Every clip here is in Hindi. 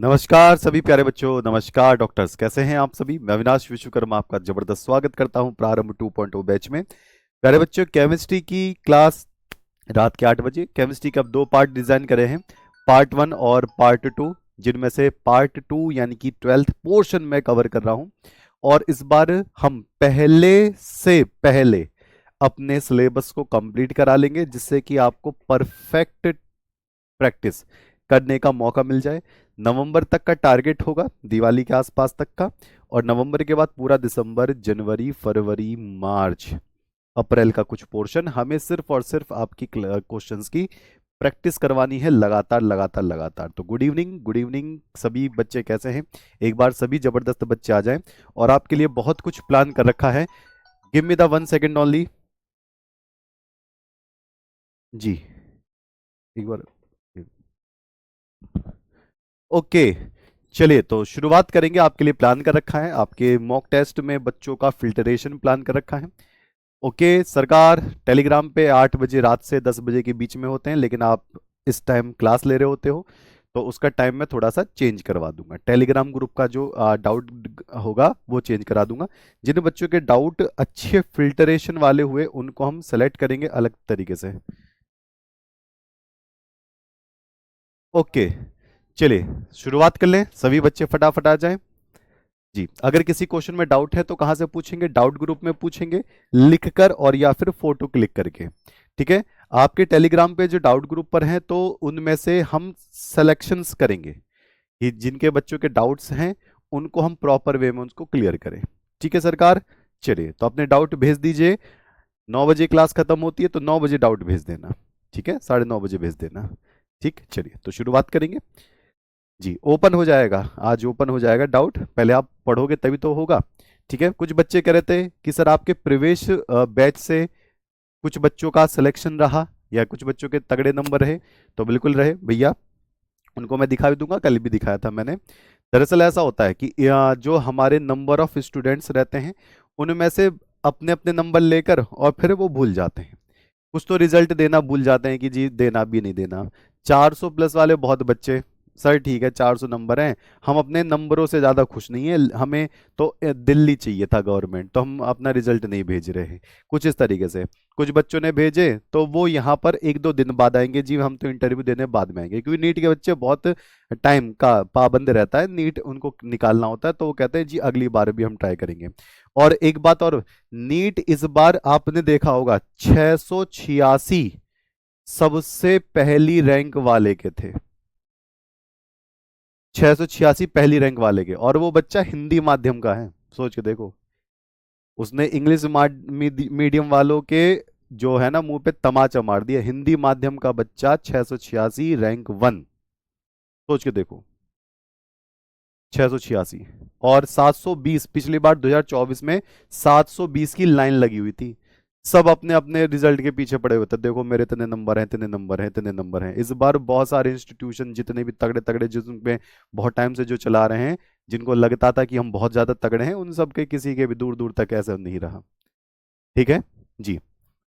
नमस्कार सभी प्यारे बच्चों। नमस्कार डॉक्टर्स, कैसे हैं आप सभी। मैं अविनाश विश्वकर्मा आपका जबरदस्त स्वागत करता हूं प्रारंभ 2.0 बैच में। प्यारे बच्चों, केमिस्ट्री की क्लास रात के 8 बजे। केमिस्ट्री के अब दो पार्ट डिजाइन करे हैं, पार्ट 1 और पार्ट 2, जिनमें से पार्ट 2 यानी कि 12th पोर्शन में कवर कर रहा हूं। और इस बार हम पहले से पहले अपने सिलेबस को कंप्लीट करा लेंगे, जिससे कि आपको परफेक्ट प्रैक्टिस करने का मौका मिल जाए। नवंबर तक का टारगेट होगा, दिवाली के आसपास तक का। और नवंबर के बाद पूरा दिसंबर, जनवरी, फरवरी, मार्च, अप्रैल का कुछ पोर्शन हमें सिर्फ और सिर्फ आपकी क्वेश्चंस की प्रैक्टिस करवानी है, लगातार लगातार लगातार। तो गुड इवनिंग, गुड इवनिंग सभी बच्चे, कैसे हैं। एक बार सभी जबरदस्त बच्चे आ जाएं। और आपके लिए बहुत कुछ प्लान कर रखा है। Give me the 1 second only. जी, एक बार। ओके, चलिए तो शुरुआत करेंगे। आपके लिए प्लान कर रखा है, आपके मॉक टेस्ट में बच्चों का फिल्टरेशन प्लान कर रखा है। ओके सरकार, टेलीग्राम पे 8 बजे रात से 10 बजे के बीच में होते हैं, लेकिन आप इस टाइम क्लास ले रहे होते हो, तो उसका टाइम मैं थोड़ा सा चेंज करवा दूंगा। टेलीग्राम ग्रुप का जो डाउट होगा वो चेंज करा दूंगा। जिन बच्चों के डाउट अच्छे फिल्टरेशन वाले हुए उनको हम सेलेक्ट करेंगे अलग तरीके से। ओके, चलिए शुरुआत कर लें। सभी बच्चे फटाफट आ जाएं। जी, अगर किसी क्वेश्चन में डाउट है तो कहाँ से पूछेंगे? डाउट ग्रुप में पूछेंगे, लिखकर और या फिर फोटो क्लिक करके। ठीक है, आपके टेलीग्राम पे जो डाउट ग्रुप पर हैं तो उनमें से हम सिलेक्शंस करेंगे कि जिनके बच्चों के डाउट्स हैं उनको हम प्रॉपर वे में उनको क्लियर करें। ठीक है सरकार, चलिए तो अपने डाउट भेज दीजिए। 9 बजे क्लास खत्म होती है तो 9 बजे डाउट भेज देना। ठीक है, 9:30 भेज देना। ठीक, चलिए तो शुरुआत करेंगे। जी, ओपन हो जाएगा, आज ओपन हो जाएगा डाउट। पहले आप पढ़ोगे तभी तो होगा। ठीक है, कुछ बच्चे कह रहे थे कि सर आपके प्रवेश बैच से कुछ बच्चों का सिलेक्शन रहा या कुछ बच्चों के तगड़े नंबर रहे। तो बिल्कुल रहे भैया, उनको मैं दिखा भी दूंगा, कल भी दिखाया था मैंने। दरअसल ऐसा होता है कि जो हमारे नंबर ऑफ स्टूडेंट्स रहते हैं उनमें से अपने अपने नंबर लेकर और फिर वो भूल जाते हैं। कुछ तो रिजल्ट देना भूल जाते हैं कि जी देना भी नहीं देना। 400 प्लस वाले बहुत बच्चे, सर ठीक है 400 नंबर हैं, हम अपने नंबरों से ज़्यादा खुश नहीं है, हमें तो दिल्ली चाहिए था गवर्नमेंट, तो हम अपना रिजल्ट नहीं भेज रहे हैं। कुछ इस तरीके से कुछ बच्चों ने भेजे तो वो यहाँ पर 1-2 दिन बाद आएंगे, जी हम तो इंटरव्यू देने बाद में आएंगे, क्योंकि नीट के बच्चे बहुत टाइम का पाबंद रहता है, नीट उनको निकालना होता है, तो वो कहते हैं जी अगली बार भी हम ट्राई करेंगे। और एक बात और, नीट इस बार आपने देखा होगा 686 सबसे पहली रैंक वाले के थे। 686 पहली रैंक वाले के, और वो बच्चा हिंदी माध्यम का है। सोच के देखो, उसने इंग्लिश मीडियम वालों के जो है ना मुंह पे तमाचा मार दिया। हिंदी माध्यम का बच्चा 686 रैंक 1, सोच के देखो 686। और 720 पिछली बार 2024 में 720 की लाइन लगी हुई थी। सब अपने अपने रिजल्ट के पीछे पड़े हुए थे, देखो मेरे इतने नंबर हैं, इतने नंबर हैं, इतने नंबर हैं। इस बार बहुत सारे इंस्टीट्यूशन जितने भी तगड़े तगड़े जिसमें बहुत टाइम से जो चला रहे हैं, जिनको लगता था कि हम बहुत ज्यादा तगड़े हैं, उन सब के किसी के भी दूर दूर तक ऐसा नहीं रहा। ठीक है जी।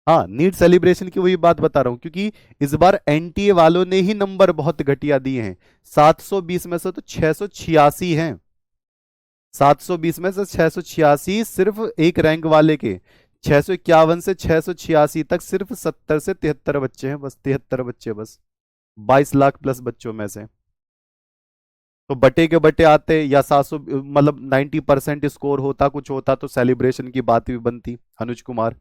हाँ, नीट सेलिब्रेशन की वही बात बता रहा हूं, क्योंकि इस बार एनटीए वालों ने ही नंबर बहुत घटिया दिए हैं। 720 में से तो 686 हैं। 720 में से 686 सिर्फ एक रैंक वाले के। 651 से 686 तक सिर्फ 70 से 73 बच्चे हैं, बस 73 बच्चे, बस 22 लाख प्लस बच्चों में से। तो बटे के बटे आते या 700 मतलब 90% स्कोर होता, कुछ होता तो सेलिब्रेशन की बात भी बनती। अनुज कुमार,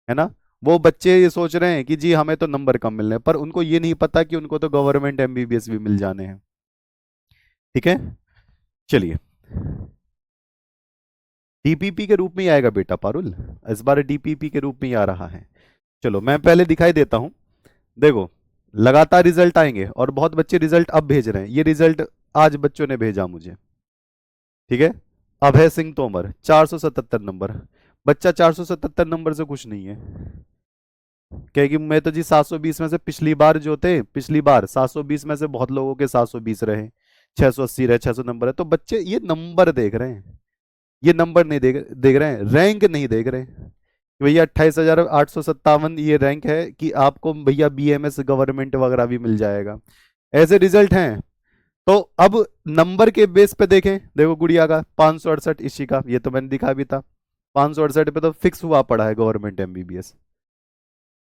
है ना। वो बच्चे ये सोच रहे हैं कि जी हमें तो नंबर कम मिलने हैं, पर उनको ये नहीं पता कि उनको तो गवर्नमेंट एमबीबीएस भी मिल जाने हैं। ठीक है, चलिए डीपीपी के रूप में ही आएगा बेटा पारुल, इस बार डीपीपी के रूप में ही आ रहा है। चलो मैं पहले दिखाई देता हूं। देखो, लगातार रिजल्ट आएंगे और बहुत बच्चे रिजल्ट अब भेज रहे हैं। ये रिजल्ट आज बच्चों ने भेजा मुझे। ठीक है, अभय सिंह तोमर 477 नंबर। बच्चा 477 नंबर से खुश नहीं है, कहेगी मैं तो जी 720 में से, पिछली बार जो थे पिछली बार 720 में से बहुत लोगों के 720 रहे, 680 रहे, 600 नंबर है। तो बच्चे ये नंबर देख रहे हैं, ये नंबर नहीं देख देख रहे हैं, रैंक नहीं देख रहे हैं। कि भैया 28,857 ये रैंक है कि आपको भैया बीएमएस गवर्नमेंट वगैरह भी मिल जाएगा, ऐसे रिजल्ट हैं। तो अब नंबर के बेस पे देखें, देखो गुड़िया का 568, इसी का ये तो मैंने दिखा भी था, 568 पे तो फिक्स हुआ पड़ा है गवर्नमेंट एमबीबीएस।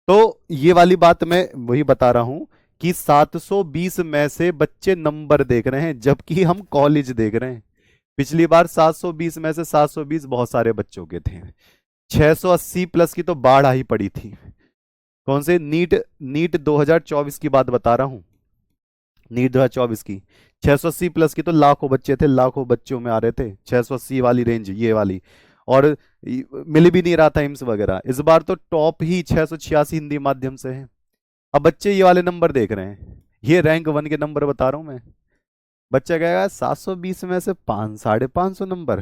तो ये वाली बात मैं वही बता रहा हूं कि 720 में से बच्चे नंबर देख रहे हैं जबकि हम कॉलेज देख रहे हैं। पिछली बार 720 में से 720 बहुत सारे बच्चों के थे, 680 प्लस की तो बाढ़ आई पड़ी थी। कौन से नीट, नीट 2024 की बात बता रहा हूं, नीट 2024 की 680 प्लस की तो लाखों बच्चे थे, लाखों बच्चों में आ रहे थे 680 वाली रेंज ये वाली। और मिल भी नहीं रहा था एम्स वगैरह। इस बार तो टॉप ही 686 हिंदी माध्यम से है। अब बच्चे ये वाले नंबर देख रहे हैं, ये रैंक वन के नंबर बता रहा हूं मैं। बच्चा कहेगा 720 में से 550 नंबर,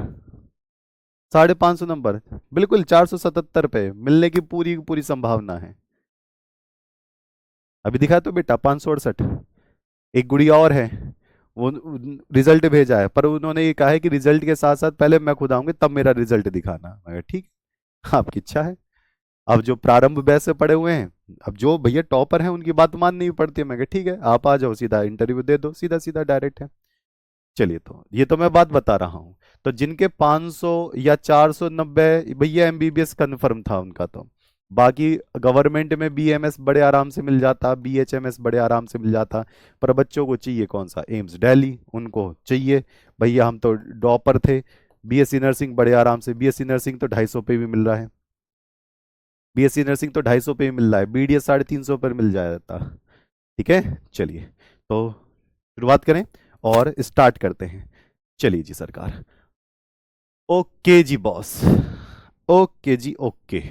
550 नंबर, बिल्कुल 477 पे मिलने की पूरी पूरी संभावना है। अभी दिखा तो बेटा 568। एक गुड़िया और है, वो रिजल्ट भेजा है, पर उन्होंने ये कहा है कि रिजल्ट के साथ साथ पहले मैं खुद आऊंगी तब मेरा रिजल्ट दिखाना। मैं कहा, ठीक, आपकी इच्छा है। अब जो प्रारंभ बैच से पढ़े हुए हैं, अब जो भैया टॉपर हैं उनकी बात माननी पड़ती है। मैं कहा ठीक है, आप आ जाओ, सीधा इंटरव्यू दे दो, सीधा सीधा डायरेक्ट है। चलिए, तो ये तो मैं बात बता रहा हूँ। तो जिनके 500 या 490 भैया एमबीबीएस कंफर्म था उनका, तो बाकी गवर्नमेंट में बीएमएस बड़े आराम से मिल जाता, बीएचएमएस बड़े आराम से मिल जाता। पर बच्चों को चाहिए कौन सा, एम्स दिल्ली उनको चाहिए। भैया हम तो डॉपर थे। बीएससी नर्सिंग बड़े आराम से, बीएससी नर्सिंग तो 250 पे भी मिल रहा है, बीएससी नर्सिंग तो 250 पे भी मिल रहा है, बीडीएस 350 पर मिल जाता। ठीक है, चलिए तो शुरुआत करें और स्टार्ट करते हैं। चलिए जी सरकार। ओके जी बॉस, ओके जी ओके।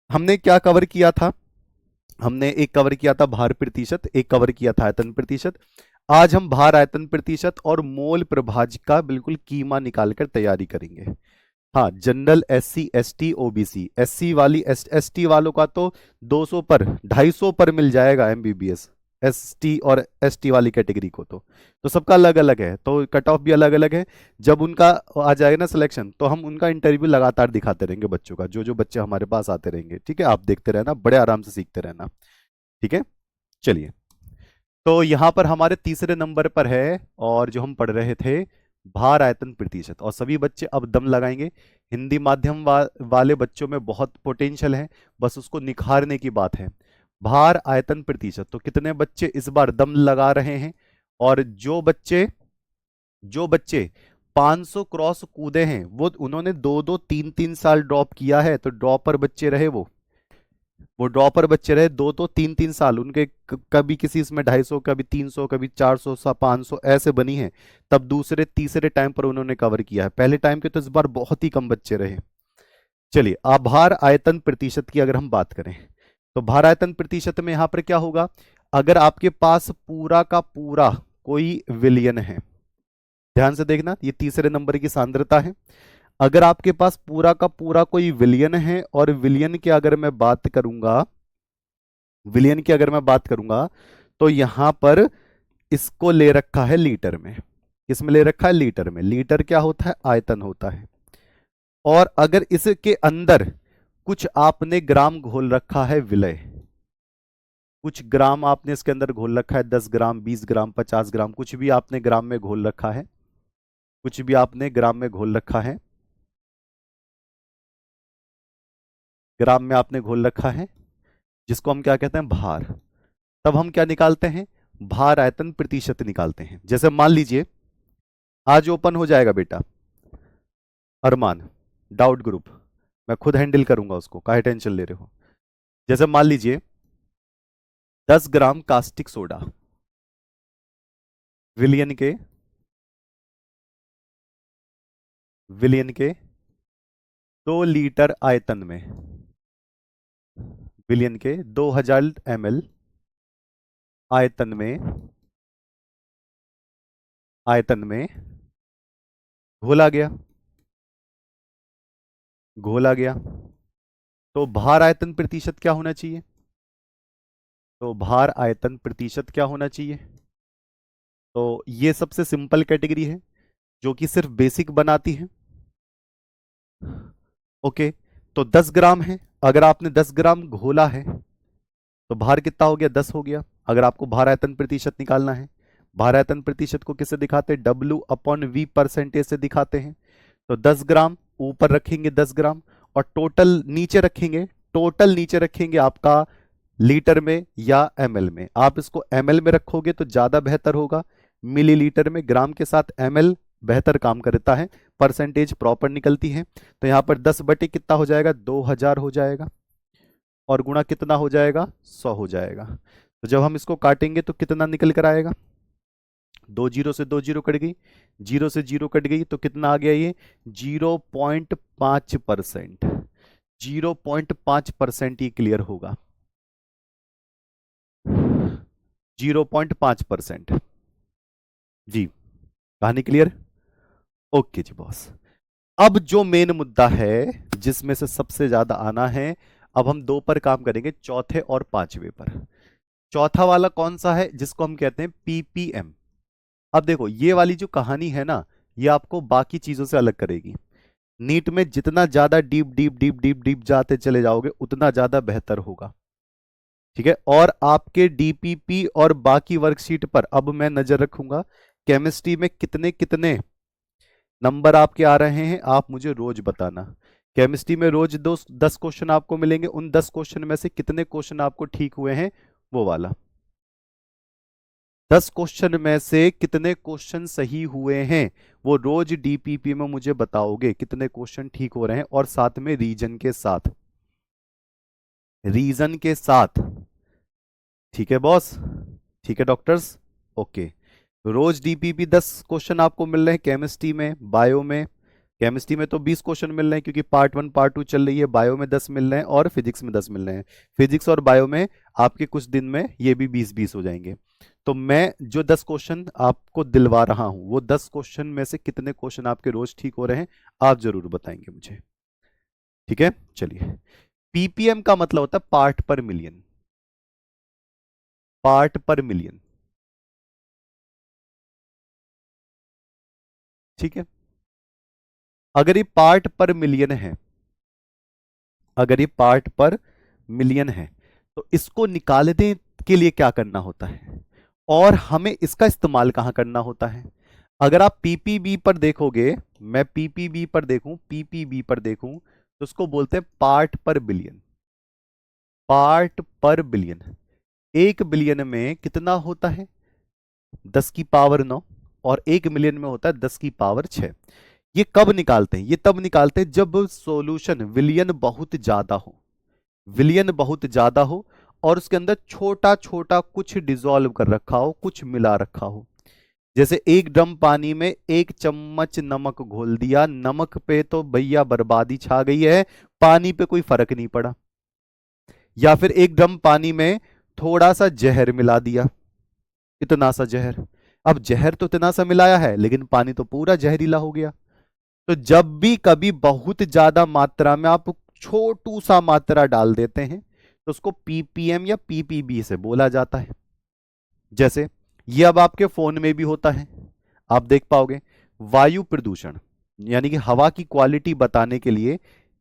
हमने क्या कवर किया था, हमने एक कवर किया था भार प्रतिशत, एक कवर किया था आयतन प्रतिशत। आज हम भार, आयतन प्रतिशत और मोल प्रभाजक का बिल्कुल कीमा निकालकर तैयारी करेंगे। हाँ, general SC ST OBC, SC वाली एसटी वालों का तो 200 पर 250 पर मिल जाएगा एमबीबीएस। एसटी और एसटी वाली कैटेगरी को तो सबका अलग अलग है, तो कट ऑफ भी अलग अलग है। जब उनका आ जाएगा ना सिलेक्शन, तो हम उनका इंटरव्यू लगातार दिखाते रहेंगे बच्चों का, जो जो बच्चे हमारे पास आते रहेंगे। ठीक है, आप देखते रहना, बड़े आराम से सीखते रहना। ठीक है, चलिए। तो यहां पर हमारे तीसरे नंबर पर है, और जो हम पढ़ रहे थे भार आयतन प्रतिशत, और सभी बच्चे अब दम लगाएंगे। हिंदी माध्यम वाले बच्चों में बहुत पोटेंशियल है, बस उसको निखारने की बात है। भार आयतन प्रतिशत, तो कितने बच्चे इस बार दम लगा रहे हैं? और जो बच्चे 500 क्रॉस कूदे हैं, वो उन्होंने 2-2 3-3 साल ड्रॉप किया है, तो ड्रॉपर बच्चे रहे वो ड्रॉपर बच्चे रहे 2-3 साल उनके। कभी किसी इसमें 250, कभी 300, कभी 400 500 ऐसे बनी है। तब दूसरे तीसरे टाइम पर उन्होंने कवर किया है, पहले टाइम के तो इस बार बहुत ही कम बच्चे रहे। चलिए, आभार आयतन प्रतिशत की अगर हम बात करें, तो भार आयतन प्रतिशत में यहां पर क्या होगा? अगर आपके पास पूरा का पूरा कोई विलियन है, ध्यान से देखना, ये तीसरे नंबर की सांद्रता है। अगर आपके पास पूरा का पूरा कोई विलियन है, और विलियन की अगर मैं बात करूंगा, विलियन की अगर मैं बात करूंगा, तो यहां पर इसको ले रखा है लीटर में। किसमें ले रखा है? लीटर में। लीटर क्या होता है? आयतन होता है। और अगर इसके अंदर कुछ आपने ग्राम घोल रखा है विलय, कुछ ग्राम आपने इसके अंदर घोल रखा है, 10 ग्राम, 20 ग्राम, 50 ग्राम, कुछ भी आपने ग्राम में घोल रखा है, कुछ भी आपने ग्राम में घोल रखा है, ग्राम में आपने घोल रखा है, जिसको हम क्या कहते हैं? भार। तब हम क्या निकालते हैं? भार आयतन प्रतिशत निकालते हैं। जैसे मान लीजिए आज ओपन हो जाएगा बेटा अरमान डाउट ग्रुप, मैं खुद हैंडल करूंगा उसको, काहे टेंशन ले रहे हो। जैसे मान लीजिए 10 ग्राम कास्टिक सोडा विलियन के 2 लीटर आयतन में, विलियन के 2000 ml आयतन में घोला गया, घोला गया। तो भार आयतन प्रतिशत क्या होना चाहिए? तो भार आयतन प्रतिशत क्या होना चाहिए? तो ये सबसे सिंपल कैटेगरी है, जो कि सिर्फ बेसिक बनाती है। ओके, तो 10 ग्राम है, अगर आपने 10 ग्राम घोला है, तो भार कितना हो गया? 10 हो गया। अगर आपको भार आयतन प्रतिशत निकालना है, भार आयतन प्रतिशत को किससे दिखाते हैं? W/V परसेंटेज से दिखाते हैं। तो 10 ग्राम ऊपर रखेंगे 10 ग्राम, और टोटल नीचे रखेंगे, टोटल नीचे रखेंगे आपका लीटर में या ml में। आप इसको ml में रखोगे तो ज्यादा बेहतर होगा, मिलीलीटर में, ग्राम के साथ ml बेहतर काम करता है, परसेंटेज प्रॉपर निकलती है। तो यहां पर 10 बटे कितना हो जाएगा? 2000 हो जाएगा, और गुणा कितना हो जाएगा? 100 हो जाएगा। तो जब हम इसको काटेंगे तो कितना निकल कर आएगा? 2 जीरो से 2 जीरो कट गई, 0 से 0 कट गई, तो कितना आ गया ये? 0.5%। 0.5% ये क्लियर होगा, 0.5%। जी, कहानी क्लियर? ओके जी बॉस। अब जो मेन मुद्दा है जिसमें से सबसे ज्यादा आना है, अब हम 2 पर काम करेंगे, चौथे और 5वें पर। चौथा वाला कौन सा है? जिसको हम कहते हैं पीपीएम। अब देखो ये वाली जो कहानी है ना, ये आपको बाकी चीजों से अलग करेगी। नीट में जितना ज्यादा deep deep deep deep deep जाते चले जाओगे उतना ज्यादा बेहतर होगा, ठीक है। और आपके डीपीपी और बाकी वर्कशीट पर अब मैं नजर रखूंगा, केमिस्ट्री में कितने कितने नंबर आपके आ रहे हैं, आप मुझे रोज बताना। केमिस्ट्री में रोज 10 क्वेश्चन आपको मिलेंगे, उन 10 क्वेश्चन में से कितने क्वेश्चन आपको ठीक हुए हैं, वो वाला। 10 क्वेश्चन में से कितने क्वेश्चन सही हुए हैं, वो रोज डीपीपी में मुझे बताओगे कितने क्वेश्चन ठीक हो रहे हैं, और साथ में रीजन के साथ, रीजन के साथ। ठीक है बॉस? ठीक है डॉक्टर्स? ओके। रोज डीपीपी 10 क्वेश्चन आपको मिल रहे हैं केमिस्ट्री में, बायो में। केमिस्ट्री में तो 20 क्वेश्चन मिल रहे हैं क्योंकि पार्ट 1 पार्ट 2 चल रही है, बायो में 10 मिल रहे हैं, और फिजिक्स में 10 मिल रहे हैं। फिजिक्स और बायो में आपके कुछ दिन में ये भी 20-20 हो जाएंगे। तो मैं जो 10 क्वेश्चन आपको दिलवा रहा हूं, वो 10 क्वेश्चन में से कितने क्वेश्चन आपके रोज ठीक हो रहे हैं, आप जरूर बताएंगे मुझे। ठीक है, चलिए। पीपीएम का मतलब होता है पार्ट पर मिलियन, पार्ट पर मिलियन। ठीक है, अगर ये पार्ट पर मिलियन है, अगर ये पार्ट पर मिलियन है, तो इसको निकालने के लिए क्या करना होता है, और हमें इसका इस्तेमाल कहां करना होता है? अगर आप पीपीबी पर देखोगे, मैं पीपीबी पर देखूं, पीपीबी पर देखूं, तो उसको बोलते हैं पार्ट पर बिलियन, पार्ट पर बिलियन। 1 बिलियन में कितना होता है? 10⁹ और 1 मिलियन में होता है 10⁶ ये कब निकालते हैं? ये तब निकालते हैं जब सॉल्यूशन विलियन बहुत ज्यादा हो, विलियन बहुत ज्यादा हो, और उसके अंदर छोटा छोटा कुछ डिसॉल्व कर रखा हो, कुछ मिला रखा हो। जैसे 1 ड्रम पानी में 1 चम्मच नमक घोल दिया, नमक पे तो भैया बर्बादी छा गई है, पानी पे कोई फर्क नहीं पड़ा। या फिर 1 ड्रम पानी में थोड़ा सा जहर मिला दिया, इतना सा जहर। अब जहर तो इतना सा मिलाया है, लेकिन पानी तो पूरा जहरीला हो गया। तो जब भी कभी बहुत ज्यादा मात्रा में आप छोटू सा मात्रा डाल देते हैं, तो उसको पीपीएम या पीपीबी से बोला जाता है। जैसे ये अब आपके फोन में भी होता है, आप देख पाओगे। वायु प्रदूषण यानी कि हवा की क्वालिटी बताने के लिए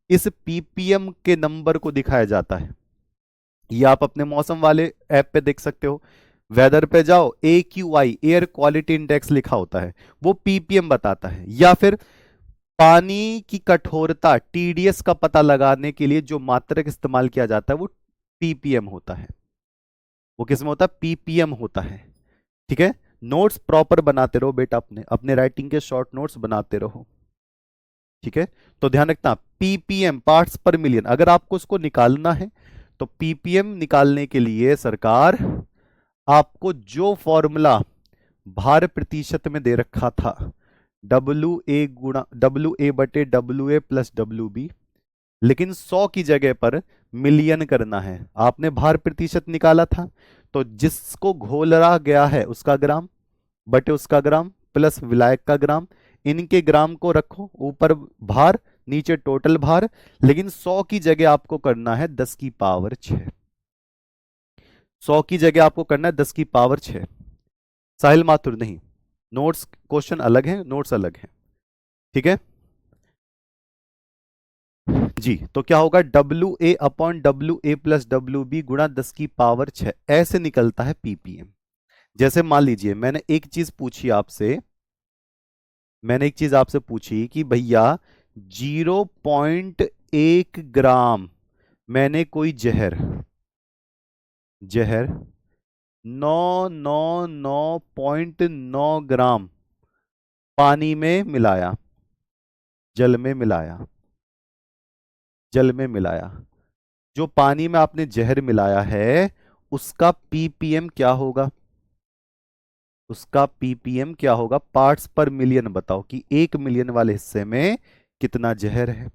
इस पीपीएम के नंबर को दिखाया जाता है। ये आप अपने मौसम वाले ऐप पे देख सकते हो, वेदर पे जाओ, AQI एयर क्वालिटी इंडेक्स लिखा होता है, वो पीपीएम बताता है। या फिर पानी की कठोरता TDS का पता लगाने के लिए जो मात्रक इस्तेमाल किया जाता है वो पीपीएम होता है। वो किसमें होता है? पीपीएम होता है। ठीक है, नोट्स प्रॉपर बनाते रहो बेटा, अपने अपने राइटिंग के शॉर्ट नोट्स बनाते रहो। ठीक है, तो ध्यान रखना, पीपीएम पार्ट्स पर मिलियन, अगर आपको उसको निकालना है तो पीपीएम निकालने के लिए सरकार आपको जो फॉर्मूला भार प्रतिशत में दे रखा था, WA प्लस WB, लेकिन 100 की जगह पर मिलियन करना है। आपने भार प्रतिशत निकाला था, तो जिसको घोला गया है उसका ग्राम बटे उसका ग्राम प्लस विलायक का ग्राम, इनके ग्राम को रखो, ऊपर भार नीचे टोटल भार, लेकिन 100 की जगह आपको करना है 10⁶। 100 की जगह आपको करना है 10⁶। साहिल माथुर नहीं, नोट्स क्वेश्चन अलग है, नोट्स अलग है। ठीक है जी, तो क्या होगा? WA/WA प्लस WB गुणा 10⁶ ऐसे निकलता है पीपीएम। जैसे मान लीजिए मैंने एक चीज आपसे पूछी कि भैया 0.1 ग्राम, मैंने कोई जहर जहर 999.9 ग्राम पानी में मिलाया, जल में मिलाया, जल में मिलाया। जो पानी में आपने जहर मिलाया है उसका पीपीएम क्या होगा? उसका पीपीएम क्या होगा? पार्ट्स पर मिलियन बताओ कि 1 मिलियन वाले हिस्से में कितना जहर है।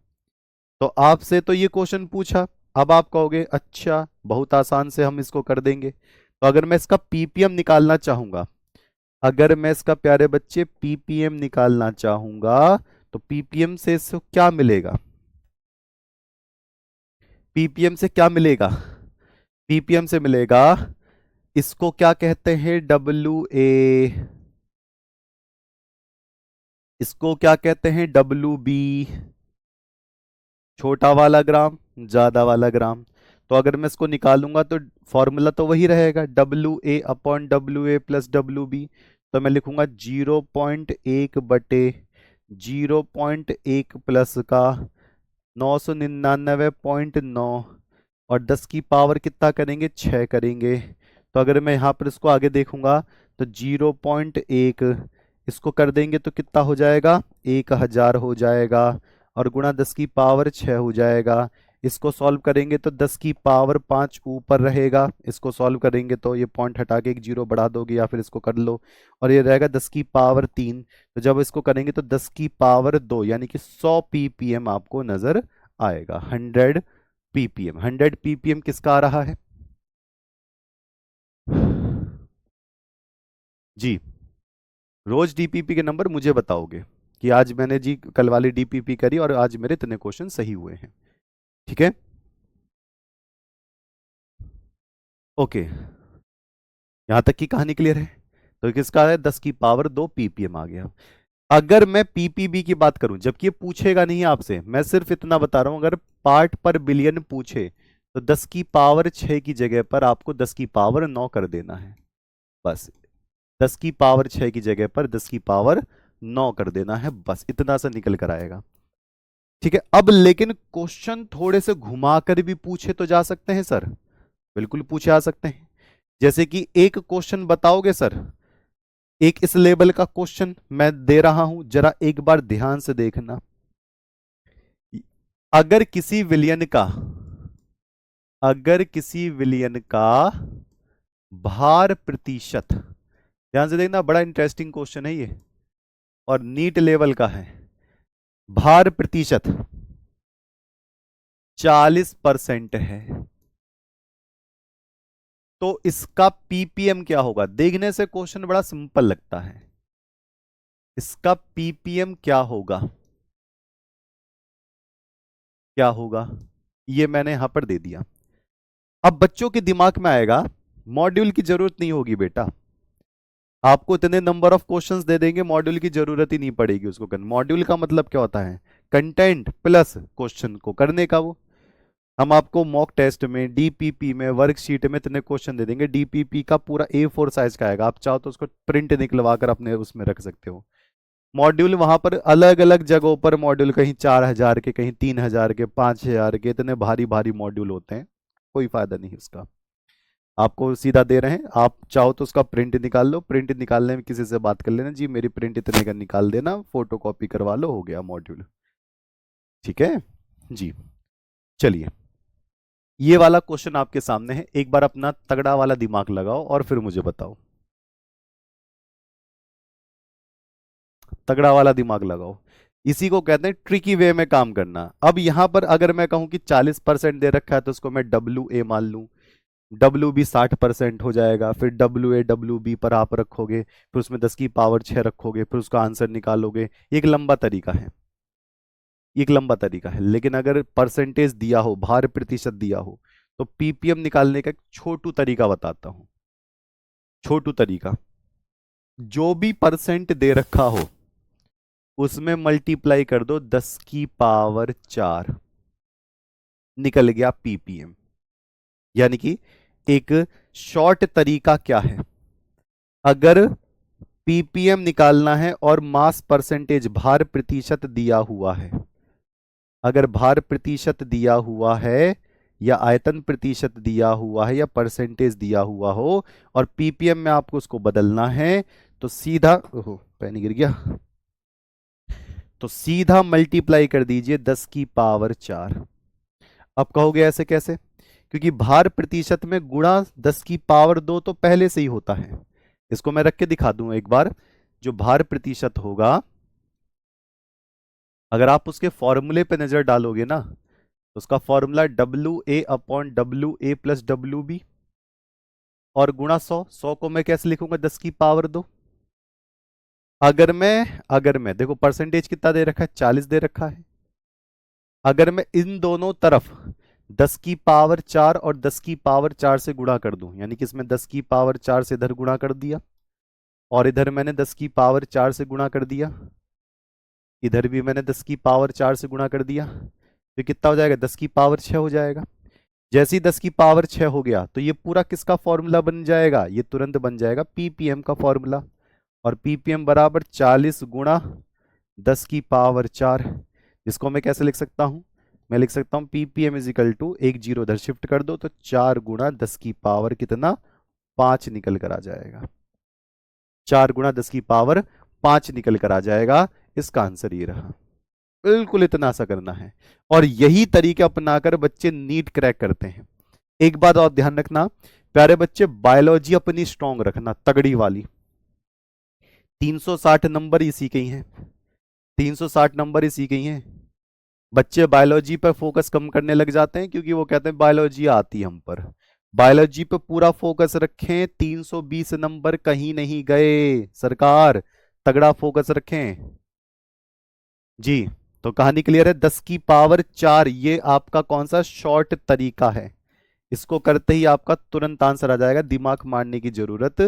तो आपसे तो ये क्वेश्चन पूछा, अब आप कहोगे अच्छा बहुत आसान से हम इसको कर देंगे। तो अगर मैं इसका पीपीएम निकालना चाहूंगा, अगर मैं इसका प्यारे बच्चे पीपीएम निकालना चाहूंगा, तो पीपीएम से इसको क्या मिलेगा? पीपीएम से क्या मिलेगा? पीपीएम से मिलेगा, इसको क्या कहते हैं? W A. इसको क्या कहते हैं? W B. छोटा वाला ग्राम, ज्यादा वाला ग्राम। तो अगर मैं इसको निकालूंगा तो फॉर्मूला तो वही रहेगा, WA/WA+WB। तो मैं लिखूंगा 0.1/0.1 प्लस का 999.9, और 10 की पावर कितना करेंगे? 6 करेंगे। तो अगर मैं यहाँ पर इसको आगे देखूंगा तो 0.1 इसको कर देंगे तो कितना हो जाएगा? 1000 हो जाएगा, और गुणा 10 की पावर 6 हो जाएगा। इसको सॉल्व करेंगे तो 10 की पावर 5 ऊपर रहेगा, इसको सॉल्व करेंगे तो ये पॉइंट हटा के एक जीरो बढ़ा दोगे या फिर इसको कर लो, और ये रहेगा 10 की पावर 3। तो जब इसको करेंगे तो 10 की पावर 2 यानी कि 100 पीपीएम आपको नजर आएगा। 100 पीपीएम। 100 पीपीएम किसका आ रहा है? जी, रोज डीपीपी के नंबर मुझे बताओगे कि आज मैंने जी कल वाली डीपीपी करी और आज मेरे इतने क्वेश्चन सही हुए हैं। ठीक है, ओके, यहां तक की कहानी क्लियर है। तो किसका है? 10 की पावर 2 पीपीएम आ गया। अगर मैं पीपीबी की बात करूं, जबकि ये पूछेगा नहीं आपसे, मैं सिर्फ इतना बता रहा हूं, अगर पार्ट पर बिलियन पूछे तो 10 की पावर 6 की जगह पर आपको 10 की पावर 9 कर देना है। बस 10 की पावर 6 की जगह पर 10 की पावर 9 कर देना है, बस इतना सा निकल कर आएगा। ठीक है, अब लेकिन क्वेश्चन थोड़े से घुमा कर भी पूछे तो जा सकते हैं सर, बिल्कुल पूछे आ सकते हैं। जैसे कि एक क्वेश्चन बताओगे सर, एक इस लेवल का क्वेश्चन मैं दे रहा हूं, जरा एक बार ध्यान से देखना। अगर किसी विलियन का अगर किसी विलियन का भार प्रतिशत, ध्यान से देखना, बड़ा इंटरेस्टिंग क्वेश्चन है ये और नीट लेवल का है। भार प्रतिशत 40% है तो इसका पीपीएम क्या होगा? देखने से क्वेश्चन बड़ा सिंपल लगता है, इसका पीपीएम क्या होगा? क्या होगा ये मैंने यहां पर दे दिया। अब बच्चों के दिमाग में आएगा मॉड्यूल की जरूरत नहीं होगी बेटा, आपको इतने नंबर ऑफ क्वेश्चंस दे देंगे, मॉड्यूल की जरूरत ही नहीं पड़ेगी उसको करने। मॉड्यूल का मतलब क्या होता है? कंटेंट प्लस क्वेश्चन को करने का। वो हम आपको मॉक टेस्ट में, डीपीपी में, वर्कशीट में इतने क्वेश्चन दे देंगे, डीपीपी का पूरा A4 साइज का आएगा, आप चाहो तो उसको प्रिंट निकलवा कर अपने उसमें रख सकते हो। मॉड्यूल वहां पर अलग अलग जगहों पर मॉड्यूल, कहीं 4000 के, कहीं 3000 के, 5000 के, इतने भारी भारी मॉड्यूल होते हैं, कोई फायदा नहीं उसका। आपको सीधा दे रहे हैं, आप चाहो तो उसका प्रिंट निकाल लो, प्रिंट निकालने में किसी से बात कर लेना, जी मेरी प्रिंट इतने का निकाल देना, फोटो कॉपी करवा लो, हो गया मॉड्यूल। ठीक है जी, चलिए ये वाला क्वेश्चन आपके सामने है, एक बार अपना तगड़ा वाला दिमाग लगाओ और फिर मुझे बताओ। तगड़ा वाला दिमाग लगाओ, इसी को कहते हैं ट्रिकी वे में काम करना। अब यहां पर अगर मैं कहूं कि 40% दे रखा है तो उसको मैं WA मान लूं, WB 60% हो जाएगा, फिर WA/WB पर आप रखोगे, फिर उसमें 10 की पावर 6 रखोगे, फिर उसका आंसर निकालोगे। ये एक लंबा तरीका है, ये एक लंबा तरीका है, लेकिन अगर परसेंटेज दिया हो, भार प्रतिशत दिया हो, तो पीपीएम निकालने का एक छोटू तरीका बताता हूं। छोटू तरीका, जो भी परसेंट दे रखा हो उसमें मल्टीप्लाई कर दो 10 की पावर 4, निकल गया पीपीएम। यानी कि एक शॉर्ट तरीका क्या है? अगर पीपीएम निकालना है और मास परसेंटेज भार प्रतिशत दिया हुआ है, अगर भार प्रतिशत दिया हुआ है या आयतन प्रतिशत दिया हुआ है या परसेंटेज दिया हुआ हो और पीपीएम में आपको उसको बदलना है, तो सीधा, ओहो पेन गिर गया, तो सीधा मल्टीप्लाई कर दीजिए 10⁴। अब कहोगे ऐसे कैसे? क्योंकि भार प्रतिशत में गुणा 10⁴ तो पहले से ही होता है। इसको मैं रख के दिखा दूं एक बार। जो भार प्रतिशत होगा, अगर आप उसके फॉर्मूले पे नजर डालोगे ना, तो उसका फॉर्मूला WA/WA प्लस WB और गुणा 100 को मैं कैसे लिखूंगा? 10⁴ अगर मैं देखो परसेंटेज कितना दे रखा है, 40 दे रखा है। अगर मैं इन दोनों तरफ 10⁴ और 10⁴ से गुणा कर दूं, यानी कि इसमें 10⁴ से इधर गुणा कर दिया और इधर मैंने 10⁴ से गुणा कर दिया, इधर भी मैंने 10⁴ से गुणा कर दिया, तो कितना हो जाएगा? 10⁶ हो जाएगा। जैसे ही 10⁶ हो गया तो ये पूरा किसका फॉर्मूला बन जाएगा? ये तुरंत बन जाएगा पीपीएम का फॉर्मूला। और पीपीएम बराबर 40 गुणा 10⁴, जिसको मैं कैसे लिख सकता हूं? मैं लिख सकता हूं पीपीएम इज इक्वल टू, एक जीरो इधर शिफ्ट कर दो तो 4 गुणा 10⁻, कितना? 5 निकल कर आ जाएगा। 4 गुणा 10⁵ निकल कर आ जाएगा। इसका आंसर ये रहा। बिल्कुल इतना सा करना है और यही तरीके अपनाकर बच्चे नीट क्रैक करते हैं। एक बात और ध्यान रखना प्यारे बच्चे, बायोलॉजी अपनी स्ट्रांग रखना, तगड़ी वाली। 360 नंबर इसी के ही हैं, 360 नंबर इसी के ही हैं। बच्चे बायोलॉजी पर फोकस कम करने लग जाते हैं क्योंकि वो कहते हैं बायोलॉजी आती है हम पर। बायोलॉजी पे पूरा फोकस रखें, 320 नंबर कहीं नहीं गए सरकार, तगड़ा फोकस रखें जी। तो कहानी क्लियर है? 10⁴ ये आपका कौन सा शॉर्ट तरीका है, इसको करते ही आपका तुरंत आंसर आ जाएगा, दिमाग मारने की जरूरत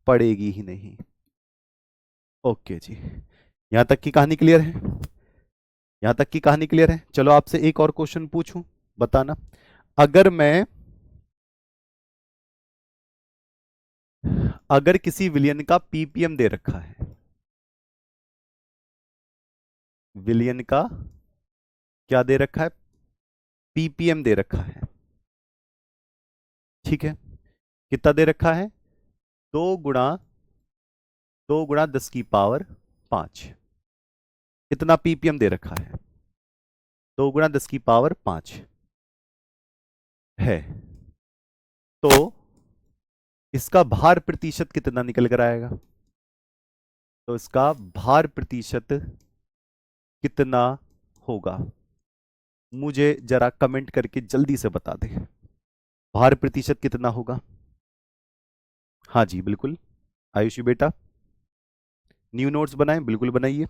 पड़ेगी ही नहीं। ओके जी, यहां तक की कहानी क्लियर है? यहां तक की कहानी क्लियर है? चलो आपसे एक और क्वेश्चन पूछूं, बताना। अगर किसी विलियन का पीपीएम दे रखा है, विलियन का क्या दे रखा है? पीपीएम दे रखा है, ठीक है। कितना दे रखा है? 2 गुणा 10⁵ इतना पीपीएम दे रखा है, 2 गुणा 10⁵ है। तो इसका भार प्रतिशत कितना निकल कर आएगा? तो इसका भार प्रतिशत कितना होगा? मुझे जरा कमेंट करके जल्दी से बता दे, भार प्रतिशत कितना होगा? हाँ जी बिल्कुल, आयुषी बेटा न्यू नोट्स बनाएं, बिल्कुल बनाइए।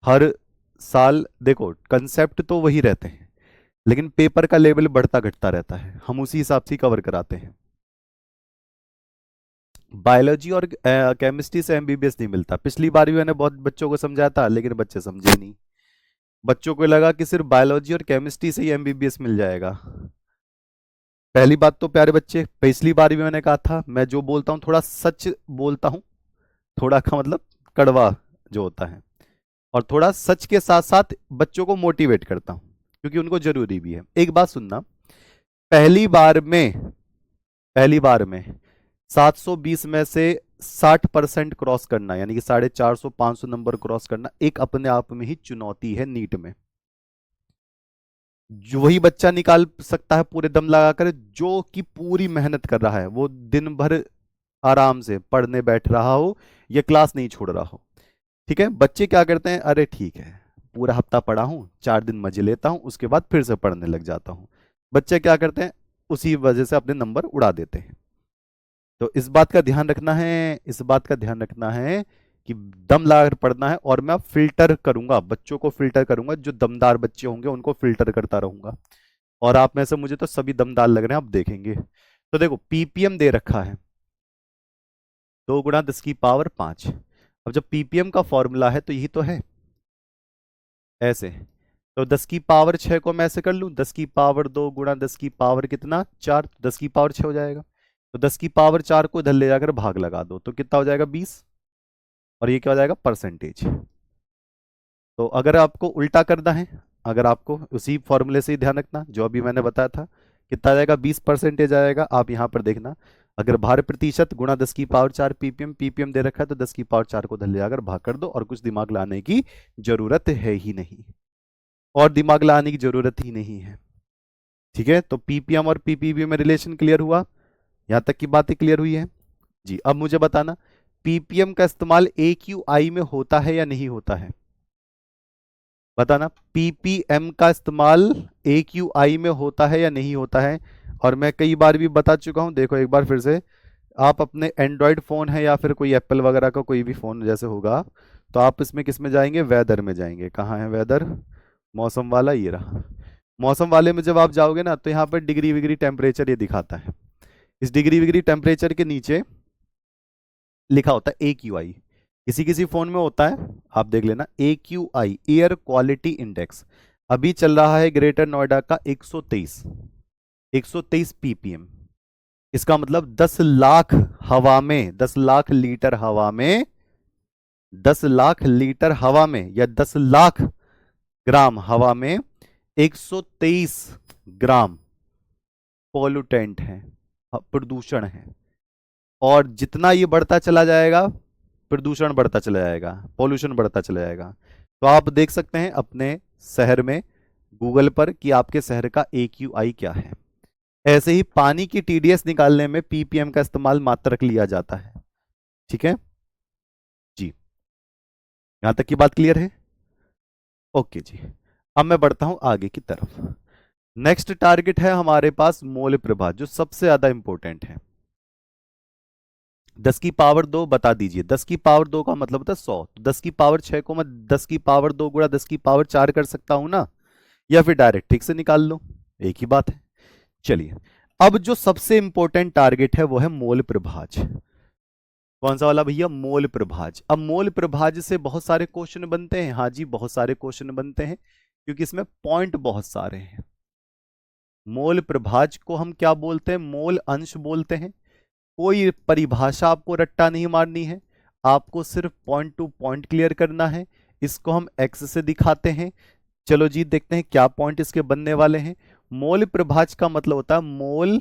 हर साल देखो कंसेप्ट तो वही रहते हैं, लेकिन पेपर का लेवल बढ़ता घटता रहता है, हम उसी हिसाब से कवर कराते हैं। बायोलॉजी और केमिस्ट्री से एमबीबीएस नहीं मिलता। पिछली बार भी मैंने बहुत बच्चों को समझाया था, लेकिन बच्चे समझे नहीं। बच्चों को लगा कि सिर्फ बायोलॉजी और केमिस्ट्री से ही एमबीबीएस मिल जाएगा। पहली बात तो प्यारे बच्चे, पिछली बार भी मैंने कहा था, मैं जो बोलता हूँ थोड़ा सच बोलता हूँ, थोड़ा का मतलब कड़वा जो होता है, और थोड़ा सच के साथ साथ बच्चों को मोटिवेट करता हूँ क्योंकि उनको जरूरी भी है। एक बात सुनना, पहली बार में पहली बार में 720 में से 60% क्रॉस करना, यानी कि 450 500 नंबर क्रॉस करना, एक अपने आप में ही चुनौती है नीट में। जो वही बच्चा निकाल सकता है पूरे दम लगाकर जो कि पूरी मेहनत कर रहा है, वो दिन भर आराम से पढ़ने बैठ रहा हो या क्लास नहीं छोड़ रहा हो। ठीक है, बच्चे क्या करते हैं, अरे ठीक है पूरा हफ्ता पढ़ा हूं, 4 दिन मजे लेता हूं, उसके बाद फिर से पढ़ने लग जाता हूं। बच्चे क्या करते हैं, उसी वजह से अपने नंबर उड़ा देते हैं। तो इस बात का ध्यान रखना है, इस बात का ध्यान रखना है कि दम लगाकर पढ़ना है, और मैं फिल्टर करूंगा, बच्चों को फिल्टर करूंगा, जो दमदार बच्चे होंगे उनको फिल्टर करता रहूंगा। और आप में से मुझे तो सभी दमदार लग रहे हैं, आप देखेंगे। तो देखो पीपीएम दे रखा है 2 गुणा 10⁵ अब जब पीपीएम का फॉर्मूला है तो यही तो है, ऐसे। तो 10⁶ को मैं ऐसे कर लूं, 10⁻² गुणा 10⁻, कितना? 4, 10⁻6 हो जाएगा। तो 10 की पावर 4 को इधर ले जाकर भाग लगा दो तो कितना हो जाएगा 20, और ये क्या हो जाएगा परसेंटेज। तो अगर आपको उल्टा करना है, अगर आपको उसी फॉर्मूले से ही ध्यान रखना जो अभी मैंने बताया था, कितना आ जाएगा 20% आएगा। आप यहाँ पर देखना, अगर भार प्रतिशत गुणा 10 की पावर 4 पीपीएम, पीपीएम दे रखा है तो 10 की पावर 4 को इधर ले जाकर भाग कर दो, और कुछ दिमाग लाने की जरूरत है ही नहीं, और दिमाग लाने की जरूरत ही नहीं है। ठीक है, तो पीपीएम और पीपीबी में रिलेशन क्लियर हुआ, यहां तक की बातें क्लियर हुई है जी। अब मुझे बताना, पीपीएम का इस्तेमाल एक्यूआई में होता है या नहीं होता है, बताना। पीपीएम का इस्तेमाल एक्यूआई में होता है या नहीं होता है, और मैं कई बार भी बता चुका हूं, देखो एक बार फिर से। आप अपने एंड्रॉयड फोन है या फिर कोई एप्पल वगैरह का कोई भी फोन जैसे होगा, तो आप इसमें किस में जाएंगे, वेदर में जाएंगे। कहाँ है वेदर, मौसम वाला, ये रहा। मौसम वाले में जब आप जाओगे ना, तो यहाँ पर डिग्री विग्री टेम्परेचर ये दिखाता है। इस डिग्री विग्री टेम्परेचर के नीचे लिखा होता है एक्यूआई। किसी किसी फोन में होता है, आप देख लेना, एक्यूआई एयर क्वालिटी इंडेक्स। अभी चल रहा है ग्रेटर नोएडा का 123 पीपीएम। इसका मतलब 10 लाख हवा में, 10 लाख लीटर हवा में, 10 लाख लीटर हवा में या 10 लाख ग्राम हवा में 123 ग्राम पॉल्यूटेंट है, प्रदूषण है। और जितना ये बढ़ता चला जाएगा, प्रदूषण बढ़ता चला जाएगा, पॉल्यूशन बढ़ता चला जाएगा। तो आप देख सकते हैं अपने शहर में गूगल पर कि आपके शहर का एक्यूआई क्या है। ऐसे ही पानी की टीडीएस निकालने में पीपीएम का इस्तेमाल मात्रक लिया जाता है। ठीक है जी, यहां तक की बात क्लियर है? ओके जी, अब मैं बढ़ता हूं आगे की तरफ। नेक्स्ट टारगेट है हमारे पास मोल प्रभा, जो सबसे ज्यादा इंपॉर्टेंट है। 10 की पावर 2 बता दीजिए, 10 की पावर 2 का मतलब होता है 100। 10 की पावर 6 को मैं 10 की पावर 2 गुणा 10 की पावर 4 कर सकता हूं ना, या फिर डायरेक्ट ठीक से निकाल लो, एक ही बात है। चलिए, अब जो सबसे इंपॉर्टेंट टारगेट है वो है मोल प्रभाज। कौन सा वाला भैया, मोल प्रभाज। अब मोल प्रभाज से बहुत सारे क्वेश्चन बनते हैं, हाँ जी बहुत सारे क्वेश्चन बनते हैं, क्योंकि इसमें पॉइंट बहुत सारे हैं। मोल प्रभाज को हम क्या बोलते हैं, मोल अंश बोलते हैं। कोई परिभाषा आपको रट्टा नहीं मारनी है, आपको सिर्फ पॉइंट टू पॉइंट क्लियर करना है। इसको हम एक्स से दिखाते हैं। चलो जी देखते हैं क्या पॉइंट इसके बनने वाले हैं। मोल प्रभाज का मतलब होता है मोल,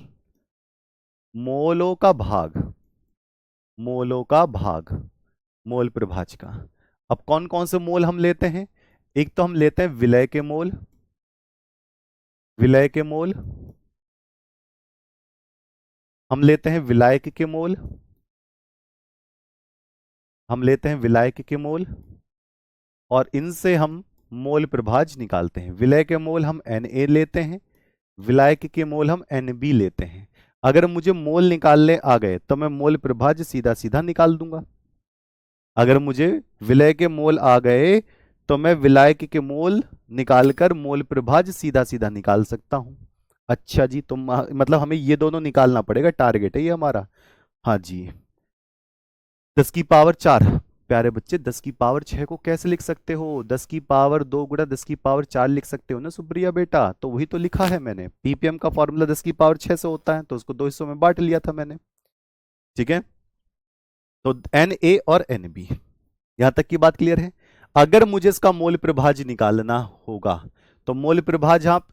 मोलों का भाग, मोलों का भाग, मोल प्रभाज का। अब कौन कौन से मोल हम लेते हैं, एक तो हम लेते हैं विलय के मोल, विलय के मोल, हम लेते हैं विलायक के मोल, हम लेते हैं विलायक के मोल, और इनसे हम मोल प्रभाज निकालते हैं। विलय के मोल हम Na लेते हैं, विलायक के मोल हम Nb लेते हैं। अगर मुझे मोल निकालने आ गए तो मैं मोल प्रभाज सीधा सीधा निकाल दूंगा। अगर मुझे विलय के मोल आ गए तो मैं विलायक के मोल निकालकर मोल प्रभाज सीधा सीधा निकाल सकता हूं। अच्छा जी, तुम मतलब हमें ये दोनों निकालना पड़ेगा, टारगेट है ये हमारा। हाँ जी, 10 की पावर 4, प्यारे बच्चे 10 की पावर 6 को कैसे लिख सकते हो, 10 की पावर 2 गुणा 10 की पावर 4 लिख सकते हो ना सुप्रिया बेटा। तो वही तो लिखा है मैंने, पीपीएम का फॉर्मूला 10 की पावर 6 से होता है, तो उसको दो हिस्सों में बांट लिया था मैंने। ठीक है, तो Na और Nb, यहां तक की बात क्लियर है। अगर मुझे इसका मोल प्रभाज निकालना होगा तो मोल प्रभाज आप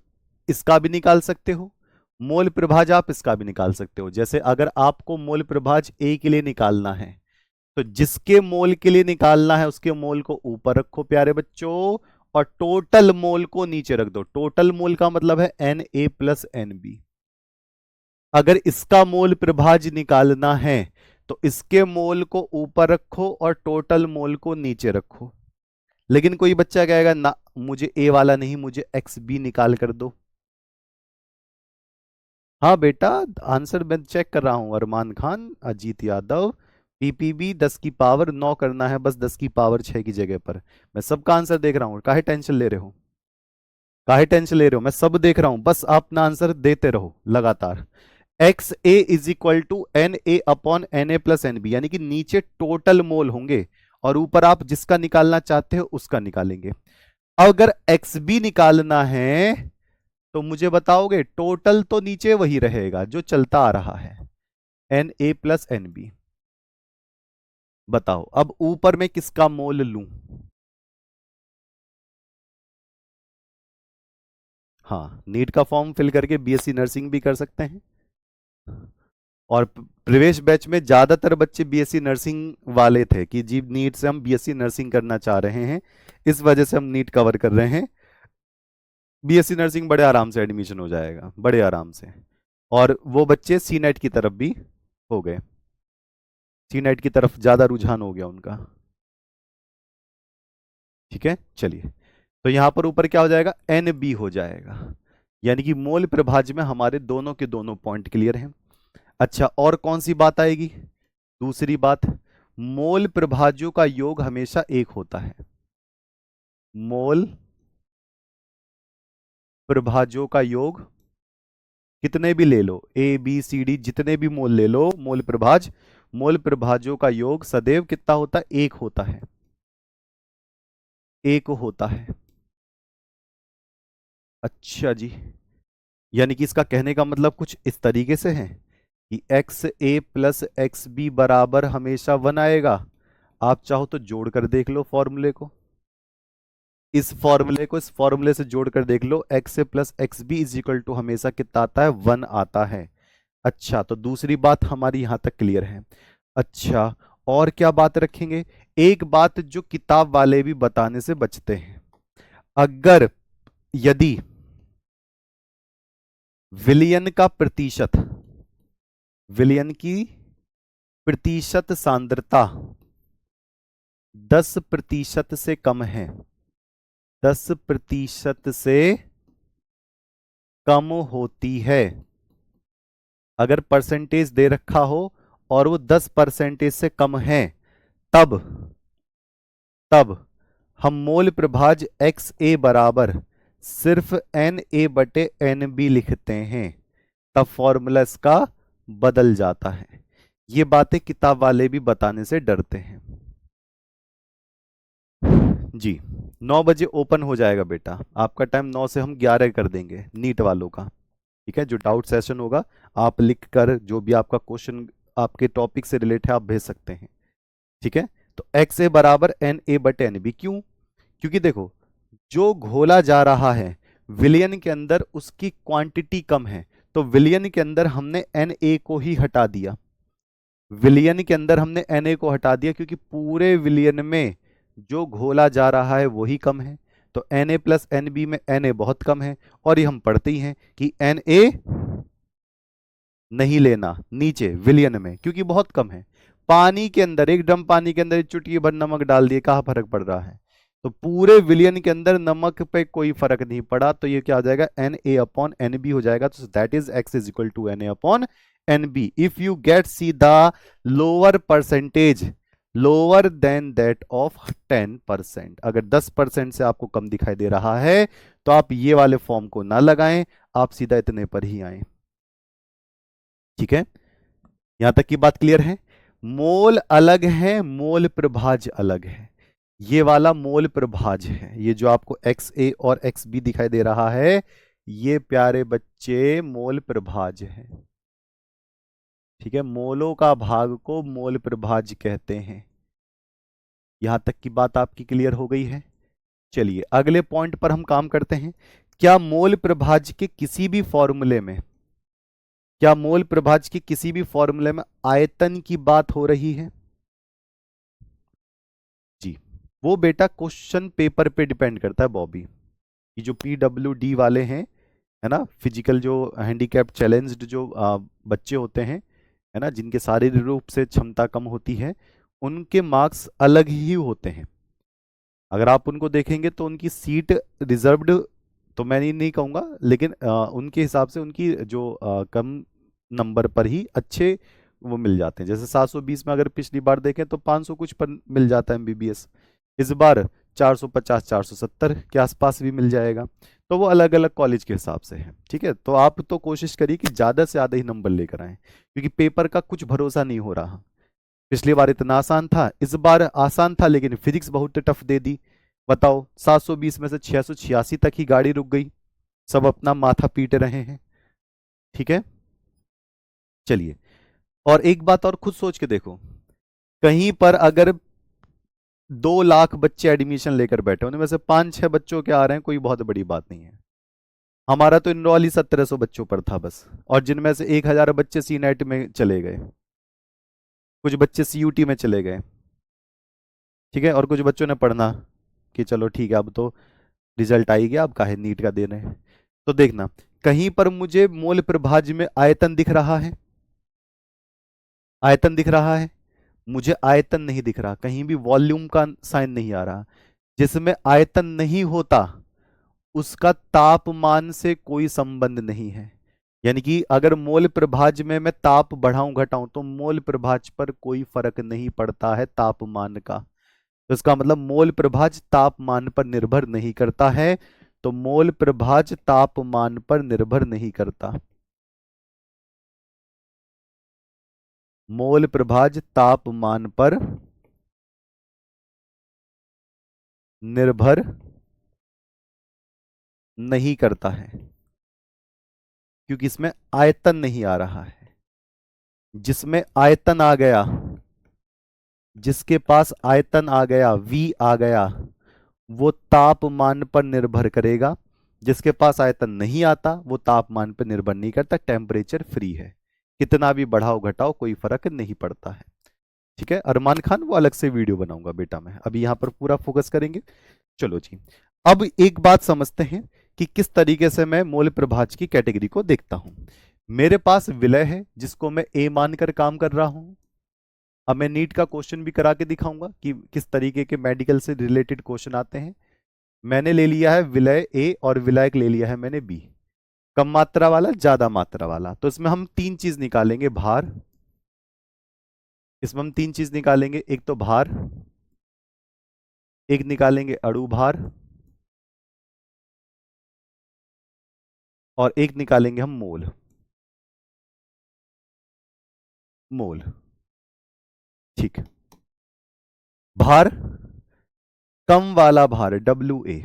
इसका भी निकाल सकते हो, मोल प्रभाज आप इसका भी निकाल सकते हो। जैसे अगर आपको मोल प्रभाज A के लिए निकालना है, तो जिसके मोल के लिए निकालना है उसके मोल को ऊपर रखो प्यारे बच्चों, और टोटल मोल को नीचे रख दो। टोटल मोल का मतलब है Na प्लस Nb। अगर इसका मोल प्रभाज निकालना है तो इसके मोल को ऊपर रखो और टोटल मोल को नीचे रखो। लेकिन कोई बच्चा कहेगा ना मुझे ए वाला नहीं, मुझे एक्स बी निकाल कर दो। हाँ बेटा, आंसर मैं चेक कर रहा हूं, अरमान खान, अजीत यादव, पीपीबी 10 की पावर 9 करना है बस 10 की पावर 6 की जगह पर। मैं सबका आंसर देख रहा हूं, काहे टेंशन ले रहे हो, काहे टेंशन ले रहे हो, मैं सब देख रहा हूं, बस आप अपना आंसर देते रहो लगातार। X A is equal to N A upon N A plus N B, यानी कि नीचे टोटल मोल होंगे और ऊपर आप जिसका निकालना चाहते हो उसका निकालेंगे। अगर एक्स बी निकालना है तो मुझे बताओगे, टोटल तो नीचे वही रहेगा जो चलता आ रहा है, Na प्लस Nb। बताओ अब ऊपर में किसका मोल लूं? हाँ, नीट का फॉर्म फिल करके बीएससी नर्सिंग भी कर सकते हैं। और प्रवेश बैच में ज्यादातर बच्चे बीएससी नर्सिंग वाले थे कि जी नीट से हम बीएससी नर्सिंग करना चाह रहे हैं, इस वजह से हम नीट कवर कर रहे हैं। बीएससी नर्सिंग बड़े आराम से एडमिशन हो जाएगा, बड़े आराम से। और वो बच्चे सी नेट की तरफ भी हो गए, सी नेट की तरफ ज्यादा रुझान हो गया उनका। ठीक है, चलिए। तो यहां पर ऊपर क्या हो जाएगा? एन बी हो जाएगा, यानी कि मोल प्रभाज्य में हमारे दोनों के दोनों पॉइंट क्लियर हैं। अच्छा, और कौन सी बात आएगी? दूसरी बात, मोल प्रभाज्यों का योग हमेशा एक होता है। मोल प्रभाज्यों का योग कितने भी ले लो, ए बी सी डी जितने भी मोल ले लो, मोल प्रभाज्यों का योग सदैव कितना होता है? एक होता है, एक होता है। अच्छा जी, यानी कि इसका कहने का मतलब कुछ इस तरीके से है कि x A plus X B बराबर हमेशा 1 आएगा। आप चाहो तो जोड़ कर देख लो फॉर्मूले को, इस फॉर्मूले को इस फॉर्मूले से जोड़कर देख लो, X A plus X B is equal to हमेशा कितना आता है? 1 आता है। अच्छा, तो दूसरी बात हमारी यहां तक क्लियर है। अच्छा, और क्या बात रखेंगे? एक बात जो किताब वाले भी बताने से बचते हैं, अगर यदि विलयन का प्रतिशत, विलयन की प्रतिशत सांद्रता 10% से कम है, 10% से कम होती है, अगर परसेंटेज दे रखा हो और वो 10% से कम है, तब तब हम मोल प्रभाज एक्स ए बराबर सिर्फ एन ए बटे एन बी लिखते हैं, तब फॉर्मूला इसका बदल जाता है। ये बातें किताब वाले भी बताने से डरते हैं। जी, 9 बजे ओपन हो जाएगा बेटा, आपका टाइम 9 से हम 11 कर देंगे नीट वालों का। ठीक है, जो डाउट सेशन होगा आप लिख कर जो भी आपका क्वेश्चन आपके टॉपिक से रिलेट है आप भेज सकते हैं। ठीक है, तो एक्स ए बराबर एन ए बटे एन बी। क्यों? क्योंकि देखो, जो घोला जा रहा है विलियन के अंदर उसकी क्वांटिटी कम है, तो विलियन के अंदर हमने एन ए को ही हटा दिया, विलियन के अंदर हमने एन ए को हटा दिया, क्योंकि पूरे विलियन में जो घोला जा रहा है वही कम है। तो N A plus N B में एन ए बहुत कम है, और ये हम पढ़ते ही हैं कि एन ए नहीं लेना नीचे विलियन में, क्योंकि बहुत कम है। पानी के अंदर, एक ड्रम पानी के अंदर चुटकी भर नमक डाल दिए, कहाँ फर्क पड़ रहा है? तो पूरे विलियन के अंदर नमक पे कोई फर्क नहीं पड़ा, तो ये क्या हो जाएगा? N A upon N B हो जाएगा। तो that is X is equal to N A upon N B. If you get see the lower percentage lower than that of 10%, अगर 10% से आपको कम दिखाई दे रहा है तो आप ये वाले फॉर्म को ना लगाएं, आप सीधा इतने पर ही आए। ठीक है, यहां तक की बात क्लियर है? मोल अलग है, मोल प्रभाज अलग है। ये वाला मोल प्रभाज है, ये जो आपको एक्स ए और एक्स बी दिखाई दे रहा है, ये प्यारे बच्चे मोल प्रभाज है। ठीक है, मोलों का भाग को मोल प्रभाज कहते हैं। यहां तक की बात आपकी क्लियर हो गई है? चलिए अगले पॉइंट पर हम काम करते हैं। क्या मोल प्रभाज के किसी भी फॉर्मूले में, क्या मोल प्रभाज के किसी भी फॉर्मूले में आयतन की बात हो रही है? जी, वो बेटा क्वेश्चन पेपर पे डिपेंड करता है बॉबी। ये जो PWD वाले हैं, है ना, फिजिकल जो हैंडीकैप चैलेंज्ड जो बच्चे होते हैं, है ना, जिनके शारीरिक रूप से क्षमता कम होती है, उनके मार्क्स अलग ही होते हैं। अगर आप उनको देखेंगे तो उनकी सीट रिजर्व्ड तो मैं नहीं कहूँगा, लेकिन उनके हिसाब से उनकी जो कम नंबर पर ही अच्छे वो मिल जाते हैं। जैसे 720 में अगर पिछली बार देखें तो 500 कुछ पर मिल जाता है MBBS, इस बार 450 470 के आसपास भी मिल जाएगा। तो वो अलग अलग कॉलेज के हिसाब से है। ठीक है, तो आप तो कोशिश करिए कि ज़्यादा से ज़्यादा ही नंबर लेकर आएँ, क्योंकि पेपर का कुछ भरोसा नहीं हो रहा। पिछली बार इतना आसान था, इस बार आसान था लेकिन फिजिक्स बहुत टफ दे दी। बताओ, 720 में से 686 तक ही गाड़ी रुक गई, सब अपना माथा पीट रहे हैं। ठीक है, चलिए और एक बात और खुद सोच के देखो, कहीं पर अगर 2 लाख बच्चे एडमिशन लेकर बैठे, उनमें से 5-6 बच्चों के आ रहे हैं, कोई बहुत बड़ी बात नहीं है। हमारा तो इनरोल ही 1700 बच्चों पर था बस, और जिनमें से 1000 बच्चे सी नेट में चले गए, कुछ बच्चे सीयूटी में चले गए, ठीक है, और कुछ बच्चों ने पढ़ना कि चलो ठीक है अब तो रिजल्ट आ ही गया, अब काहे नीट का दे रहे हैं। तो देखना, कहीं पर मुझे मोल प्रभाज्य में आयतन दिख रहा है, आयतन दिख रहा है, मुझे आयतन नहीं दिख रहा, कहीं भी वॉल्यूम का साइन नहीं आ रहा। जिसमें आयतन नहीं होता उसका तापमान से कोई संबंध नहीं है। यानी कि अगर मोल प्रभाज्य में मैं ताप बढ़ाऊं घटाऊं तो मोल प्रभाज्य पर कोई फर्क नहीं पड़ता है तापमान का। तो इसका मतलब मोल प्रभाज्य तापमान पर निर्भर नहीं करता है। तो मोल प्रभाज्य तापमान पर निर्भर नहीं करता, मोल प्रभाज्य तापमान पर निर्भर नहीं करता है, क्योंकि इसमें आयतन नहीं आ रहा है। जिसमें आयतन आ गया, जिसके पास आयतन आ गया, V आ गया, वो तापमान पर निर्भर करेगा। जिसके पास आयतन नहीं आता वो तापमान पर निर्भर नहीं करता, टेम्परेचर फ्री है, कितना भी बढ़ाओ घटाओ कोई फर्क नहीं पड़ता है। ठीक है, अरमान खान वो अलग से वीडियो बनाऊंगा बेटा, मैं अभी यहां पर पूरा फोकस करेंगे। चलो जी, अब एक बात समझते हैं कि किस तरीके से मैं मोल प्रभाज्य की कैटेगरी को देखता हूं। मेरे पास विलय है जिसको मैं ए मानकर काम कर रहा हूं। अब मैं नीट का क्वेश्चन भी करा के दिखाऊंगा कि किस तरीके के मेडिकल से रिलेटेड क्वेश्चन आते हैं। मैंने ले लिया है विलय ए और विलायक ले लिया है मैंने बी, कम मात्रा वाला ज्यादा मात्रा वाला। तो इसमें हम 3 चीज निकालेंगे, भार, इसमें हम 3 चीज निकालेंगे, एक तो भार, एक निकालेंगे अणु भार, और एक निकालेंगे हम मोल, मोल। ठीक है, भार, कम वाला भार डब्ल्यू ए,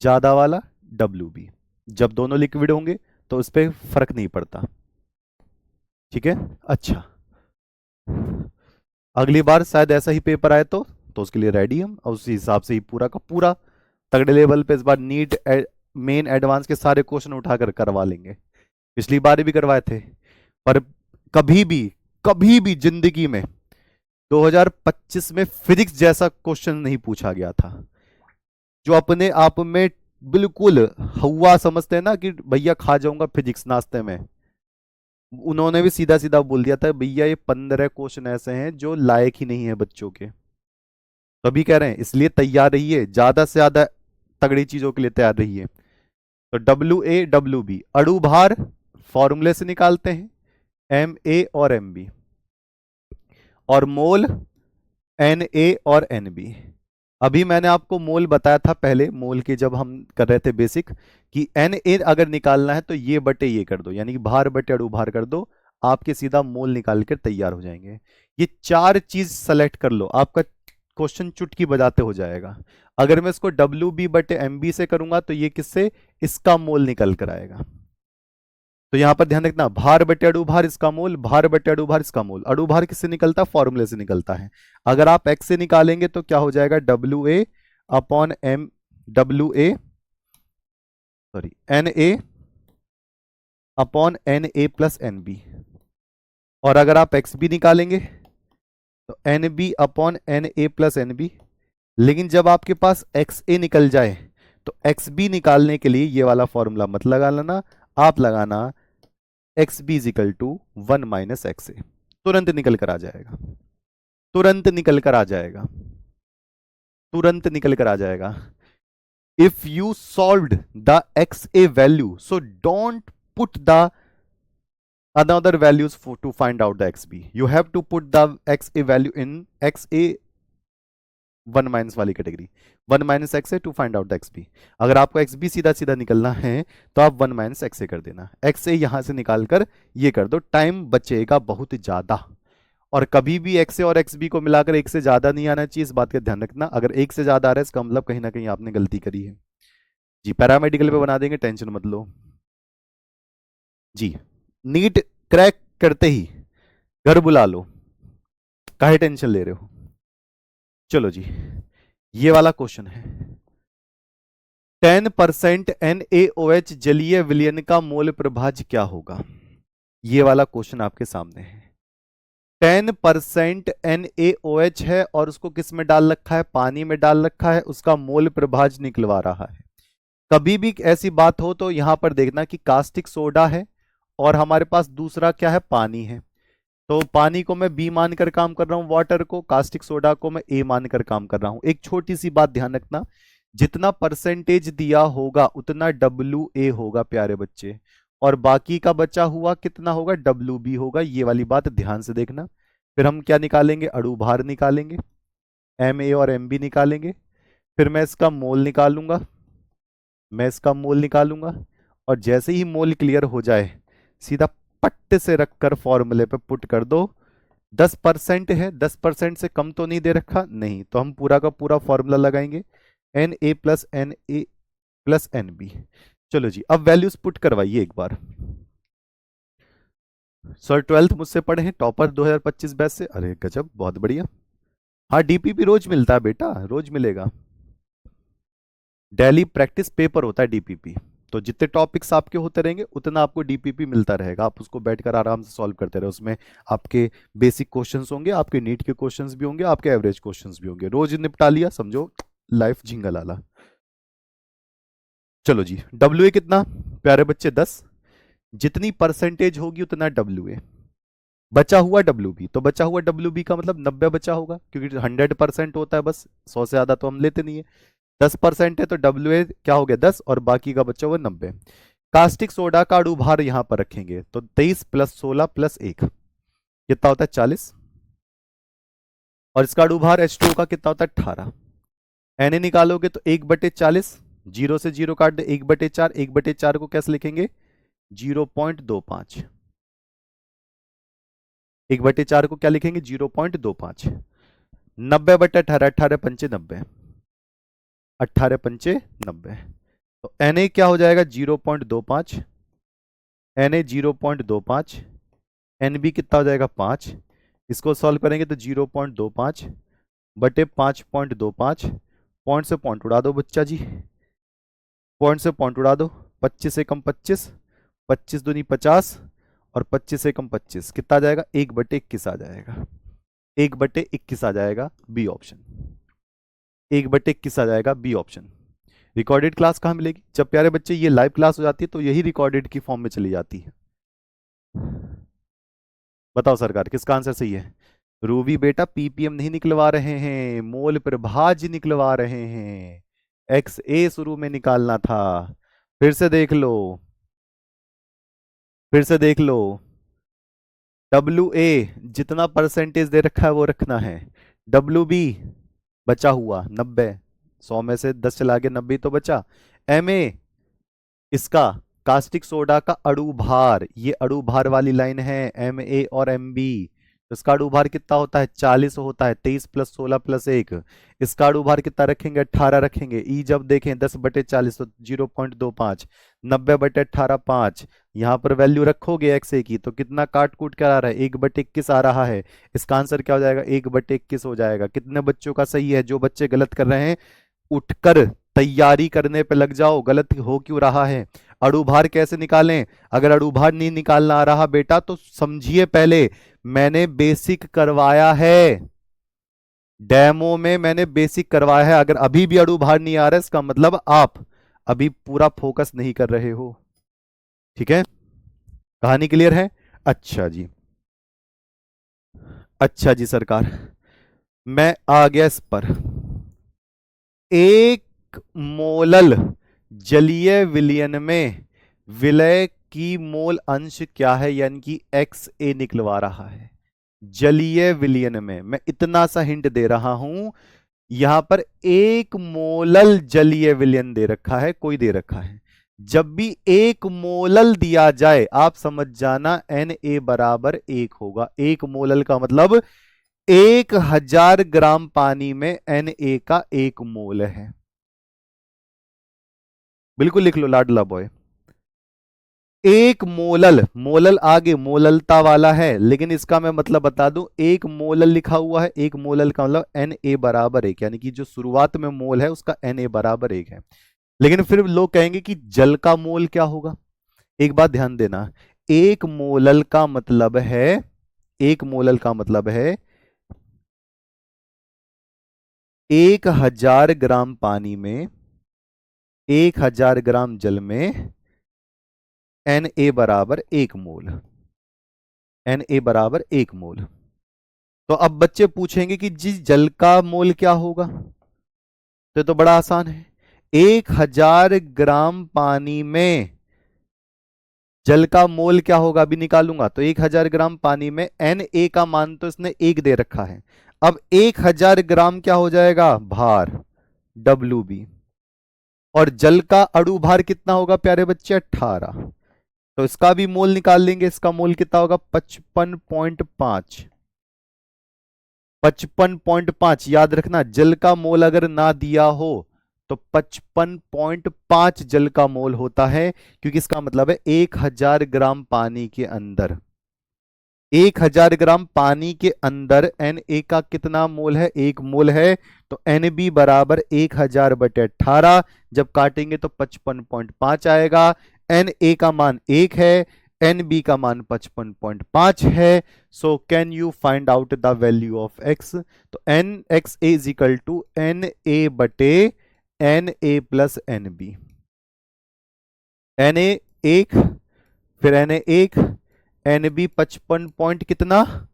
ज्यादा वाला डब्ल्यू बी। जब दोनों लिक्विड होंगे तो उस पर फर्क नहीं पड़ता। ठीक है, अच्छा, अगली बार शायद ऐसा ही पेपर आए तो उसके लिए रेडी हम, और उसी हिसाब से ही पूरा का पूरा तगड़े लेवल पे इस बार नीट मेन एडवांस के सारे क्वेश्चन उठाकर करवा लेंगे। पिछली बार भी करवाए थे, पर कभी भी, कभी भी जिंदगी में 2025 में फिजिक्स जैसा क्वेश्चन नहीं पूछा गया था, जो अपने आप में बिल्कुल हवा समझते हैं ना कि भैया खा जाऊंगा फिजिक्स नाश्ते में। उन्होंने भी सीधा सीधा बोल दिया था भैया ये 15 क्वेश्चन ऐसे हैं जो लायक ही नहीं है बच्चों के। तभी कह रहे हैं, इसलिए तैयार रहिए, ज्यादा से ज्यादा तगड़ी चीजों के लिए तैयार रहिए। तो डब्ल्यू ए डब्ल्यू बी, अणु भार फॉर्मूले से निकालते हैं, एम ए और एम बी, और मोल एन ए और एन बी। अभी मैंने आपको मोल बताया था पहले, मोल के जब हम कर रहे थे बेसिक, कि एन ए अगर निकालना है तो ये बटे ये कर दो, यानी कि भार बटे अणु भार कर दो, आपके सीधा मोल निकाल कर तैयार हो जाएंगे। ये 4 चीज सेलेक्ट कर लो, आपका क्वेश्चन चुटकी बजाते हो जाएगा। अगर मैं इसको डब्ल्यू बी बटे एम बी से करूंगा तो ये किससे, इसका मोल निकल कर आएगा। तो यहां पर ध्यान रखना, भार बटे अणु भार इसका मोल, भार बटे अणु भार इसका मोल। अणु भार किससे निकलता है, फॉर्मूले से निकलता है। अगर आप एक्स से निकालेंगे तो क्या हो जाएगा, W A upon M, W A sorry N A upon N A plus N B. और अगर आप एक्स बी निकालेंगे तो N B upon N A plus N B. लेकिन जब आपके पास एक्स ए निकल जाए तो एक्स बी निकालने के लिए ये वाला फॉर्मूला मत लगा लेना, आप लगाना X B is equal to 1 - X A. तुरंत निकल कर आ जाएगा, तुरंत निकल कर आ जाएगा, तुरंत निकल कर आ जाएगा। If you solved the x A value so don't put the another values to find out the xb, you have to put the xa value in xa 1 - वाली category, 1 - X A to find out the X B. अगर आपको एक्स बी सीधा सीधा निकलना है तो आप 1 - एक्स ए कर देना, एक्स ए यहां से निकालकर ये कर दो, टाइम बचेगा बहुत ज्यादा। और कभी भी एक्स ए और एक्स बी को मिलाकर एक से ज्यादा नहीं आना चाहिए, इस बात का ध्यान रखना। अगर एक से ज्यादा आ रहा है इसका मतलब कहीं ना कहीं आपने गलती करी है। जी, पैरामेडिकल पे बना देंगे, टेंशन मत लो। जी, नीट क्रैक करते ही घर बुला लो, काहे टेंशन ले रहे हो। चलो जी, ये वाला क्वेश्चन है। 10% NaOH जलीय विलयन का मोल प्रभाज्य क्या होगा। ये वाला क्वेश्चन आपके सामने है। 10% NaOH है और उसको किस में डाल रखा है, पानी में डाल रखा है, उसका मोल प्रभाज्य निकलवा रहा है। कभी भी ऐसी बात हो तो यहां पर देखना कि कास्टिक सोडा है और हमारे पास दूसरा क्या है, पानी है। तो पानी को मैं बी मानकर काम कर रहा हूं, वाटर को, कास्टिक सोडा को मैं ए मानकर काम कर रहा हूं। एक छोटी सी बात ध्यान रखना, जितना परसेंटेज दिया होगा उतना WA होगा प्यारे बच्चे, और बाकी का बचा हुआ कितना होगा, WB होगा। ये वाली बात ध्यान से देखना। फिर हम क्या निकालेंगे, अणु भार निकालेंगे, MA और MB निकालेंगे। फिर मैं इसका मोल निकालूंगा, और जैसे ही मोल क्लियर हो जाए सीधा पट्ट से रखकर फॉर्मूले पे पुट कर दो। 10% है, 10% से कम तो नहीं दे रखा, नहीं, तो हम पूरा का पूरा फॉर्मूला लगाएंगे, Na plus Na plus NB। चलो जी, अब वैल्यूज पुट करवाइए एक बार। सर 12th मुझसे पढ़े हैं, टॉपर 2025 बैच से, अरे गजब, बहुत बढ़िया। हाँ, DPP रोज मिलता है बेटा, रोज मिलेगा। डेली प्रैक्टिस पेपर होता है DPP, तो जितने टॉपिक्स आपके होते रहेंगे उतना आपको DPP मिलता रहेगा। आप उसको बैठकर आराम से सॉल्व करते रहे। उसमें आपके बेसिक क्वेश्चंस होंगे, आपके नीट के क्वेश्चंस भी होंगे, आपके एवरेज क्वेश्चंस भी होंगे। रोज निपटा लिया, समझो लाइफ झिंगल आला। चलो जी, WA कितना प्यारे बच्चे, 10। जितनी परसेंटेज होगी उतना WA। बचा हुआ WB, तो बचा हुआ WB का मतलब 90 बचा होगा, क्योंकि 100% होता है बस, 100 से ज्यादा तो हम लेते नहीं है। 10% है तो WA क्या हो गया, 10, और बाकी का बचा हुआ 90। कास्टिक सोडा का अणु भार यहां पर रखेंगे तो 23 प्लस 16 प्लस 1 कितना होता है, 40, और इसका अणु भार H2O का कितना होता है, 18। Na निकालोगे तो 1/40, 0 से 0 काट दे, 1/4, 1/4 को कैसे लिखेंगे, 0.25। 1/4 को क्या लिखेंगे, 0.25। 90/18, 18 पंचे 90, 18 पंचे 90। तो Na क्या हो जाएगा, 0.25, Na 0.25, NB कितना हो जाएगा, 5। इसको सॉल्व करेंगे तो 0.25 बटे 5.25, पॉइंट से पॉइंट उड़ा दो बच्चा जी, पॉइंट से पॉइंट उड़ा दो। 25 से कम 25, 25 दूनी 50, और 25 से कम 25 कितना आ जाएगा, 1/21 आ जाएगा। 1/21 आ जाएगा, बी ऑप्शन। 1/21 आ जाएगा, बी ऑप्शन। रिकॉर्डेड क्लास कहाँ मिलेगी, जब प्यारे बच्चे ये लाइव क्लास हो जाती है तो यही रिकॉर्डेड की फॉर्म में चली जाती है। बताओ सरकार, किसका आंसर सही है। रूबी बेटा PPM नहीं निकलवा रहे हैं, मोल प्रभाज्य निकलवा रहे हैं। XA शुरू में निकालना था। फिर से देख लो, फिर से देख लो। WA जितना परसेंटेज दे रखा है वो रखना है। WB बचा हुआ 90, 100 में से 10 चला गया, 90 तो बचा। MA इसका कास्टिक सोडा का अणु भार, ये अणु भार वाली लाइन है, MA और MB। तो इसका अणु भार कितना होता है, 40 होता है, 23 प्लस 16 प्लस 1। इसका अणु भार कितना रखेंगे, 18 रखेंगे। ई जब देखें 10/40 तो 0.25, 90/18 5। यहां पर वैल्यू रखोगे XA की तो कितना काट कूट कर आ रहा है, 1/21 आ रहा है। इसका आंसर क्या हो जाएगा, 1/21 हो जाएगा। कितने बच्चों का सही है, जो बच्चे गलत कर रहे हैं उठकर तैयारी करने पे लग जाओ, गलत हो क्यों रहा है। अणु भार कैसे निकालें, अगर अणु भार नहीं निकालना आ रहा बेटा तो समझिए, पहले मैंने बेसिक करवाया है, डेमो में मैंने बेसिक करवाया है। अगर अभी भी अणु भार नहीं आ रहा है इसका मतलब आप अभी पूरा फोकस नहीं कर रहे हो। ठीक है, कहानी क्लियर है। अच्छा जी, अच्छा जी सरकार, मैं आ गया इस पर। एक मोलल जलीय विलयन में विलय की मोल अंश क्या है, यानी कि XA निकलवा रहा है जलीय विलयन में। मैं इतना सा हिंट दे रहा हूं, यहां पर एक मोलल जलीय विलयन दे रखा है, कोई दे रखा है। जब भी एक मोलल दिया जाए आप समझ जाना Na बराबर 1 होगा। एक मोलल का मतलब 1000 ग्राम पानी में Na का 1 मोल है। बिल्कुल लिख लो लाडला बॉय, एक मोलल, मोलल आगे मोललता वाला है, लेकिन इसका मैं मतलब बता दूं, एक मोलल लिखा हुआ है, एक मोलल का मतलब Na बराबर 1, यानी कि जो शुरुआत में मोल है उसका Na बराबर 1 है। लेकिन फिर लोग कहेंगे कि जल का मोल क्या होगा। एक बात ध्यान देना, एक मोलल का मतलब है, एक मोलल का मतलब है 1000 ग्राम पानी में, 1000 ग्राम जल में Na बराबर 1 मोल, Na बराबर 1 मोल। तो अब बच्चे पूछेंगे कि जी जल का मोल क्या होगा, तो ये तो बड़ा आसान है, 1000 ग्राम पानी में जल का मोल क्या होगा, अभी निकालूंगा। तो 1000 ग्राम पानी में Na का मान तो इसने 1 दे रखा है, अब 1000 ग्राम क्या हो जाएगा, भार, Wb। और जल का अणु भार कितना होगा प्यारे बच्चे, 18। तो इसका भी मोल निकाल लेंगे, इसका मोल कितना होगा, 55.5, 55.5। याद रखना, जल का मोल अगर ना दिया हो तो 55.5 जल का मोल होता है, क्योंकि इसका मतलब है 1000 ग्राम पानी के अंदर, 1000 ग्राम पानी के अंदर Na का कितना मोल है, 1 मोल है। तो Nb बराबर 1000/18, जब काटेंगे तो 55.5 आएगा। Na का मान 1 है, Nb का मान 55.5 है। So can you find out the value of x। तो nxa is equal to Na plus Nb। Na 1, फिर Na 1, Nb 55 पॉइंट कितना,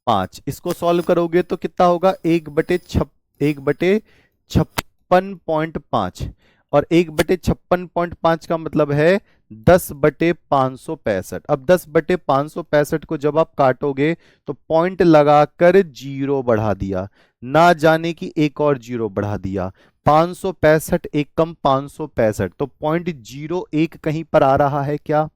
5। इसको सॉल्व करोगे तो कितना होगा, 1/56.5, और 1/56.5 का मतलब है 10/565। अब 10/565 को जब आप काटोगे तो पॉइंट लगाकर जीरो बढ़ा दिया, ना जाने की एक और जीरो बढ़ा दिया, 565 एक कम 565, तो 0.01 कहीं पर आ रहा है क्या,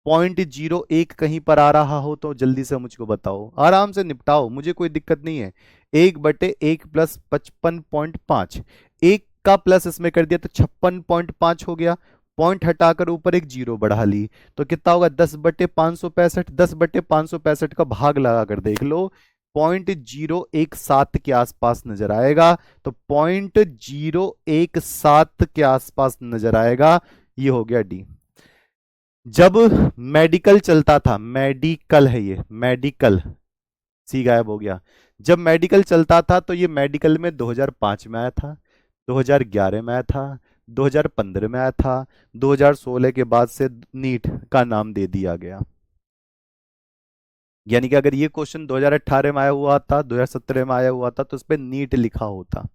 0.01 कहीं पर आ रहा हो तो जल्दी से मुझको बताओ, आराम से निपटाओ, मुझे कोई दिक्कत नहीं है। 1/1 प्लस 55.5, एक का प्लस इसमें कर दिया तो 56.5 हो गया, पॉइंट हटाकर ऊपर एक जीरो बढ़ा ली, तो कितना होगा, 10/565, 10/565 का भाग लगा कर देख लो, 0.017 के आसपास नजर आएगा। तो 0.017 के आसपास नजर आएगा, ये हो गया डी। जब मेडिकल चलता था, मेडिकल है ये, मेडिकल, सी गायब हो गया। जब मेडिकल चलता था तो ये मेडिकल में 2005 में आया था, 2011 में आया था, 2015 में आया था, 2016 के बाद से नीट का नाम दे दिया गया। यानी कि अगर ये क्वेश्चन 2018 में आया हुआ था, 2017 में आया हुआ था, तो उस पर नीट लिखा होता,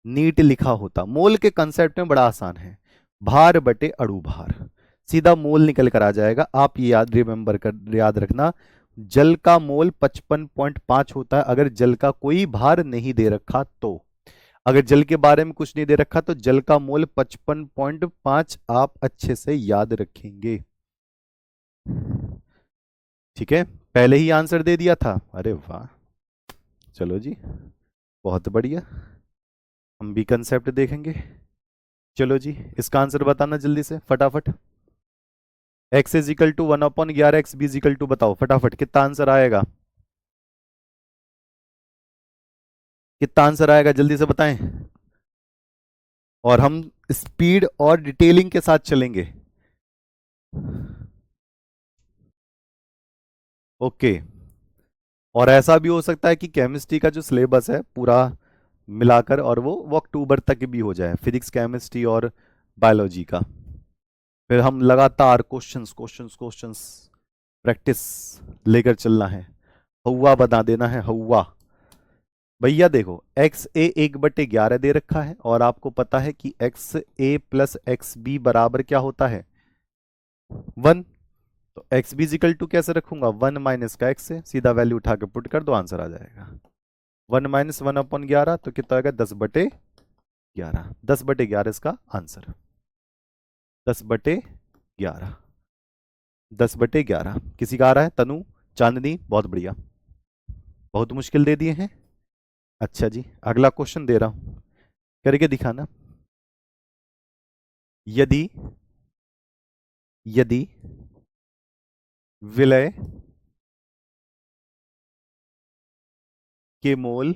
नीट लिखा होता। मोल के कंसेप्ट में बड़ा आसान है, भार बटे अणु भार, सीधा मोल निकल कर आ जाएगा। आप ये याद रिमेंबर कर, याद रखना, जल का मोल 55.5 होता है अगर जल का कोई भार नहीं दे रखा तो, अगर जल के बारे में कुछ नहीं दे रखा तो जल का मोल 55.5 आप अच्छे से याद रखेंगे। ठीक है, पहले ही आंसर दे दिया था, अरे वाह, चलो जी, बहुत बढ़िया। हम भी कंसेप्ट देखेंगे। चलो जी, इसका आंसर बताना जल्दी से फटाफट। x is equal to 1/11, X B is equal to, बताओ फटाफट कितना आंसर आएगा, कितना आंसर आएगा जल्दी से बताएं, और हम स्पीड और डिटेलिंग के साथ चलेंगे। ओके, और ऐसा भी हो सकता है कि केमिस्ट्री का जो सिलेबस है पूरा मिलाकर, और वो अक्टूबर तक भी हो जाए, फिजिक्स केमिस्ट्री और बायोलॉजी का। फिर हम लगातार क्वेश्चंस क्वेश्चंस क्वेश्चंस प्रैक्टिस लेकर चलना है, हवा बना देना है हवा। भैया देखो, एक्स ए 1/11 दे रखा है, और आपको पता है कि x A plus X B बराबर क्या होता है, 1। तो एक्स बी इजिकल टू कैसे रखूंगा, 1 माइनस का एक्स से, सीधा वैल्यू उठा के पुट कर दो, आंसर आ जाएगा। 1 माइनस 1/11 तो कितना होगा, 10/11, 10/11 इसका आंसर, 10/11, 10/11। किसी का आ रहा है, तनु, चांदनी, बहुत बढ़िया, बहुत मुश्किल दे दिए हैं। अच्छा जी, अगला क्वेश्चन दे रहा हूं, करके दिखाना। यदि यदि विलय के मोल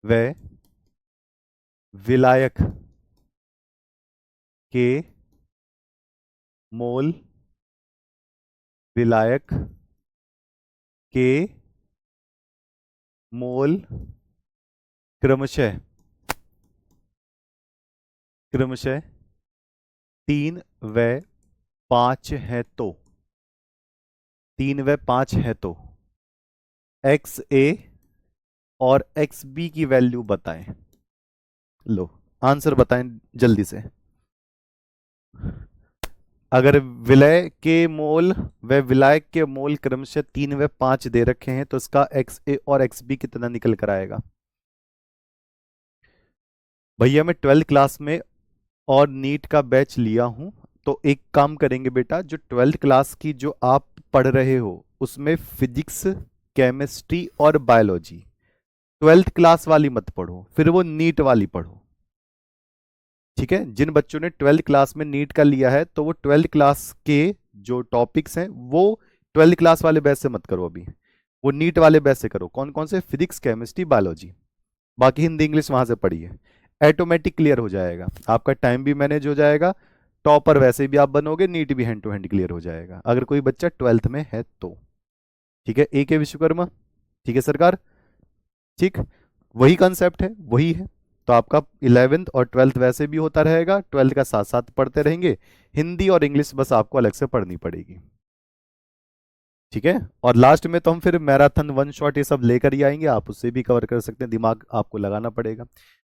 व विलायक के मोल विलायक के मोल क्रमशः क्रमशः 3 व 5 है तो 3 व 5 है तो एक्स ए और एक्स बी की वैल्यू बताएं। लो आंसर बताएं जल्दी से। अगर विलय के मोल व विलायक के मोल क्रमशः 3 व 5 दे रखे हैं तो इसका एक्स ए और एक्स बी कितना निकल कर आएगा। भैया मैं 12th क्लास में और नीट का बैच लिया हूं, तो एक काम करेंगे बेटा, जो 12th क्लास की जो आप पढ़ रहे हो उसमें फिजिक्स, केमिस्ट्री और बायोलॉजी 12th क्लास वाली मत पढ़ो, फिर वो नीट वाली पढ़ो। ठीक है, जिन बच्चों ने 12th क्लास में नीट का लिया है तो वो 12th क्लास के जो टॉपिक्स हैं वो 12th क्लास वाले बैच से मत करो, अभी वो नीट वाले बैच से करो। कौन कौन से? फिजिक्स, केमिस्ट्री, बायोलॉजी, बाकी हिंदी इंग्लिश वहां से पढ़िए, ऑटोमेटिक क्लियर हो जाएगा, आपका टाइम भी मैनेज हो जाएगा, टॉपर वैसे भी आप बनोगे, नीट भी हैंड टू हैंड क्लियर हो जाएगा अगर कोई बच्चा 12th में है तो। ठीक है, ए के विश्वकर्मा, ठीक है सरकार, ठीक, वही कंसेप्ट है, वही है। तो आपका 11th और 12th वैसे भी होता रहेगा, 12th का साथ साथ पढ़ते रहेंगे, हिंदी और इंग्लिश बस आपको अलग से पढ़नी पड़ेगी। ठीक है, और लास्ट में तो हम फिर मैराथन, वन शॉट ये सब लेकर ही आएंगे, आप उससे भी कवर कर सकते हैं, दिमाग आपको लगाना पड़ेगा।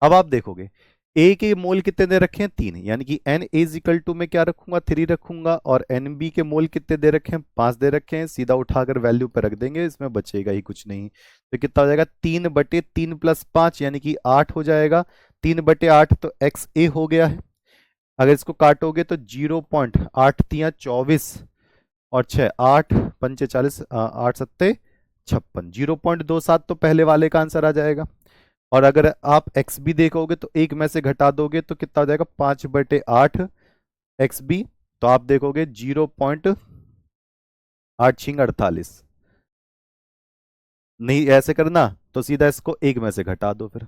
अब आप देखोगे ए के मोल कितने दे रखे हैं? 3, यानी कि एन इज इक्वल टू में क्या रखूंगा? 3 रखूंगा, और एन बी के मोल कितने दे रखे हैं? 5 दे रखे हैं, सीधा उठाकर वैल्यू पे रख देंगे, इसमें बचेगा ही कुछ नहीं। तो कितना हो जाएगा? 3/3 + 5 यानी कि 8 हो जाएगा। 3/8 तो एक्स ए हो गया है। अगर इसको काटोगे तो 0.8 तियां 24 और 6 8 पंचे 40, 8 सत्ते 56, 0.27 तो पहले वाले का आंसर आ जाएगा। और अगर आप एक्स बी देखोगे तो एक में से घटा दोगे तो कितना हो जाएगा? 5/8 एक्स बी, तो आप देखोगे 0.8 नहीं ऐसे करना तो सीधा इसको एक में से घटा दो, फिर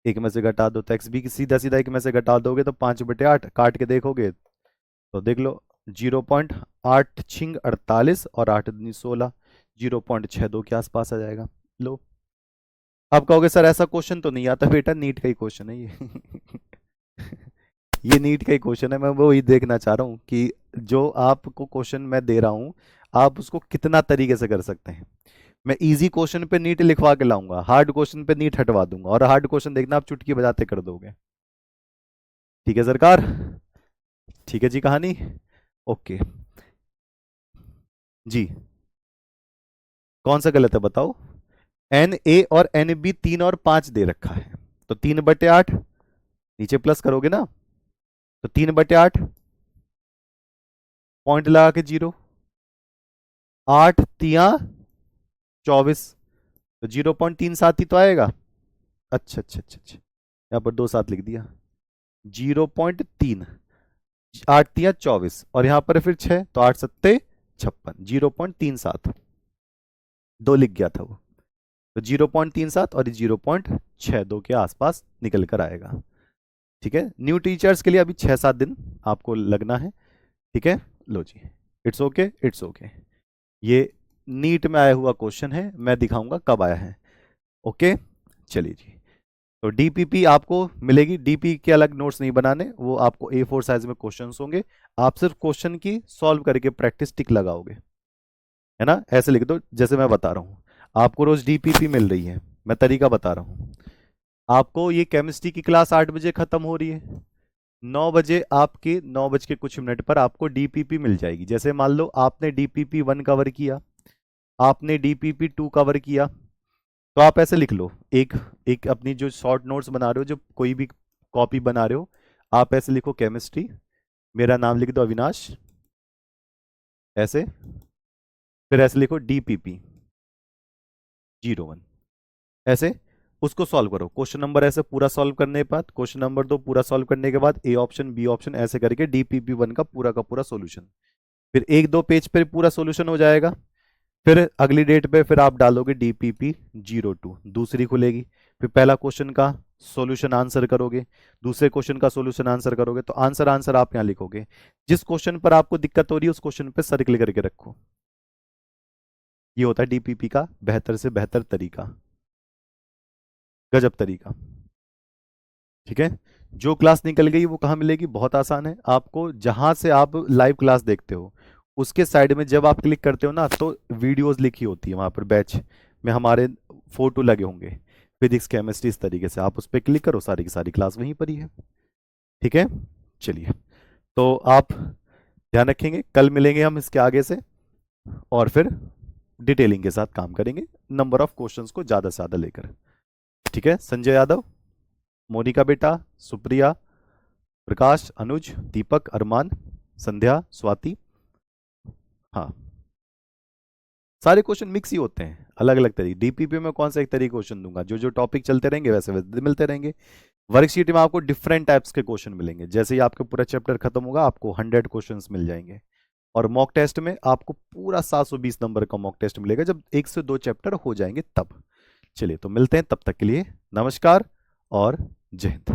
एक में से घटा दो तो एक्स बी की सीधा सीधा एक में से घटा दोगे तो 5/8 काट के देखोगे तो देख लो 0.8 और 8 दूनी 16, 0.62 के आसपास आ जाएगा। लो आप कहोगे सर ऐसा क्वेश्चन तो नहीं आता, बेटा नीट का ही क्वेश्चन है ये ये नीट का ही क्वेश्चन है, मैं वो ही देखना चाह रहा हूँ कि जो आपको क्वेश्चन मैं दे रहा हूँ आप उसको कितना तरीके से कर सकते हैं। मैं इजी क्वेश्चन पे नीट लिखवा के लाऊंगा, हार्ड क्वेश्चन पे नीट हटवा दूंगा, और हार्ड क्वेश्चन देखना आप चुटकी बजाते कर दोगे। ठीक है सरकार, ठीक है जी कहानी, ओके जी। कौन सा गलत है बताओ? एन ए और एन बी 3 और 5 दे रखा है, तो 3/8 नीचे प्लस करोगे ना, तो 3/8 पॉइंट लगा के 0, 8 तिया 24, तो 0.37 ही तो आएगा। अच्छा अच्छा अच्छा अच्छा, यहाँ पर 2 7 लिख दिया, 0.3, 8 तिया 24 और यहाँ पर फिर 6, तो 8 सत्ते 56, 0.37 2 लिख गया था वो, तो 0.37 और 0.62 के आसपास निकल कर आएगा। ठीक है, न्यू टीचर्स के लिए अभी 6 7 दिन आपको लगना है। ठीक है, लो जी, इट्स ओके इट्स ओके, ये नीट में आया हुआ क्वेश्चन है, मैं दिखाऊंगा कब आया है। ओके चलिए जी, तो डीपीपी आपको मिलेगी, डीपी के अलग नोट्स नहीं बनाने, वो आपको A4 साइज में क्वेश्चंस होंगे, आप सिर्फ क्वेश्चन की सॉल्व करके प्रैक्टिस टिक लगाओगे, है ना, ऐसे लिख दो जैसे मैं बता रहा हूँ। आपको रोज डीपीपी मिल रही है, मैं तरीका बता रहा हूँ। आपको ये केमिस्ट्री की क्लास 8 बजे खत्म हो रही है, 9 बजे आपके 9 बज के कुछ मिनट पर आपको डीपीपी मिल जाएगी। जैसे मान लो आपने डीपीपी 1 कवर किया, आपने डीपीपी 2 कवर किया, तो आप ऐसे लिख लो, एक एक अपनी जो शॉर्ट नोट्स बना रहे हो, जो कोई भी कॉपी बना रहे हो, आप ऐसे लिखो केमिस्ट्री, मेरा नाम लिख दो अविनाश, ऐसे, फिर ऐसे लिखो डीपीपी 01, ऐसे उसको सॉल्व करो। क्वेश्चन नंबर ऐसे पूरा सॉल्व करने के बाद, क्वेश्चन नंबर 2 पूरा सॉल्व करने के बाद ए ऑप्शन बी ऑप्शन ऐसे करके DPP1 का पूरा सोल्यूशन। फिर 1-2 पेज पे पूरा सोल्यूशन हो जाएगा। फिर अगली डेट पे फिर आप डालोगे DPP02, दूसरी खुलेगी। फिर पहला क्वेश्चन का सॉल्यूशन आंसर करोगे, दूसरे क्वेश्चन का सॉल्यूशन आंसर करोगे। तो आंसर आंसर आप यहाँ लिखोगे। जिस क्वेश्चन पर आपको दिक्कत हो रही है उस क्वेश्चन पे सर्कल करके रखो। ये होता है DPP का बेहतर से बेहतर तरीका, गजब तरीका। ठीक है। जो क्लास निकल गई वो कहाँ मिलेगी? बहुत आसान है आपको, जहां से आप लाइव क्लास देखते हो उसके साइड में जब आप क्लिक करते हो ना, तो वीडियोस लिखी होती है वहां पर, बैच में हमारे फोटो लगे होंगे, फिजिक्स केमिस्ट्री, इस तरीके से आप उस पर क्लिक करो, सारी की सारी क्लास वहीं पर ही है। ठीक है। चलिए, तो आप ध्यान रखेंगे, कल मिलेंगे हम इसके आगे से और फिर डिटेलिंग के साथ काम करेंगे, नंबर ऑफ क्वेश्चंस को ज़्यादा से ज़्यादा लेकर। ठीक है। संजय यादव, मोनिका बेटा, सुप्रिया, प्रकाश, अनुज, दीपक, अरमान, संध्या, स्वाति। हाँ, सारे क्वेश्चन मिक्स ही होते हैं, अलग अलग तरीके। DPP में कौन सा एक तरीके क्वेश्चन दूंगा? जो जो टॉपिक चलते रहेंगे वैसे वैसे मिलते रहेंगे। वर्कशीट में आपको डिफरेंट टाइप्स के क्वेश्चन मिलेंगे, जैसे ही आपका पूरा चैप्टर खत्म होगा आपको 100 क्वेश्चंस मिल जाएंगे। और मॉक टेस्ट में आपको पूरा 720 नंबर का मॉक टेस्ट मिलेगा, जब 1 से 2 चैप्टर हो जाएंगे तब। चलिए, तो मिलते हैं, तब तक के लिए नमस्कार और जय हिंद।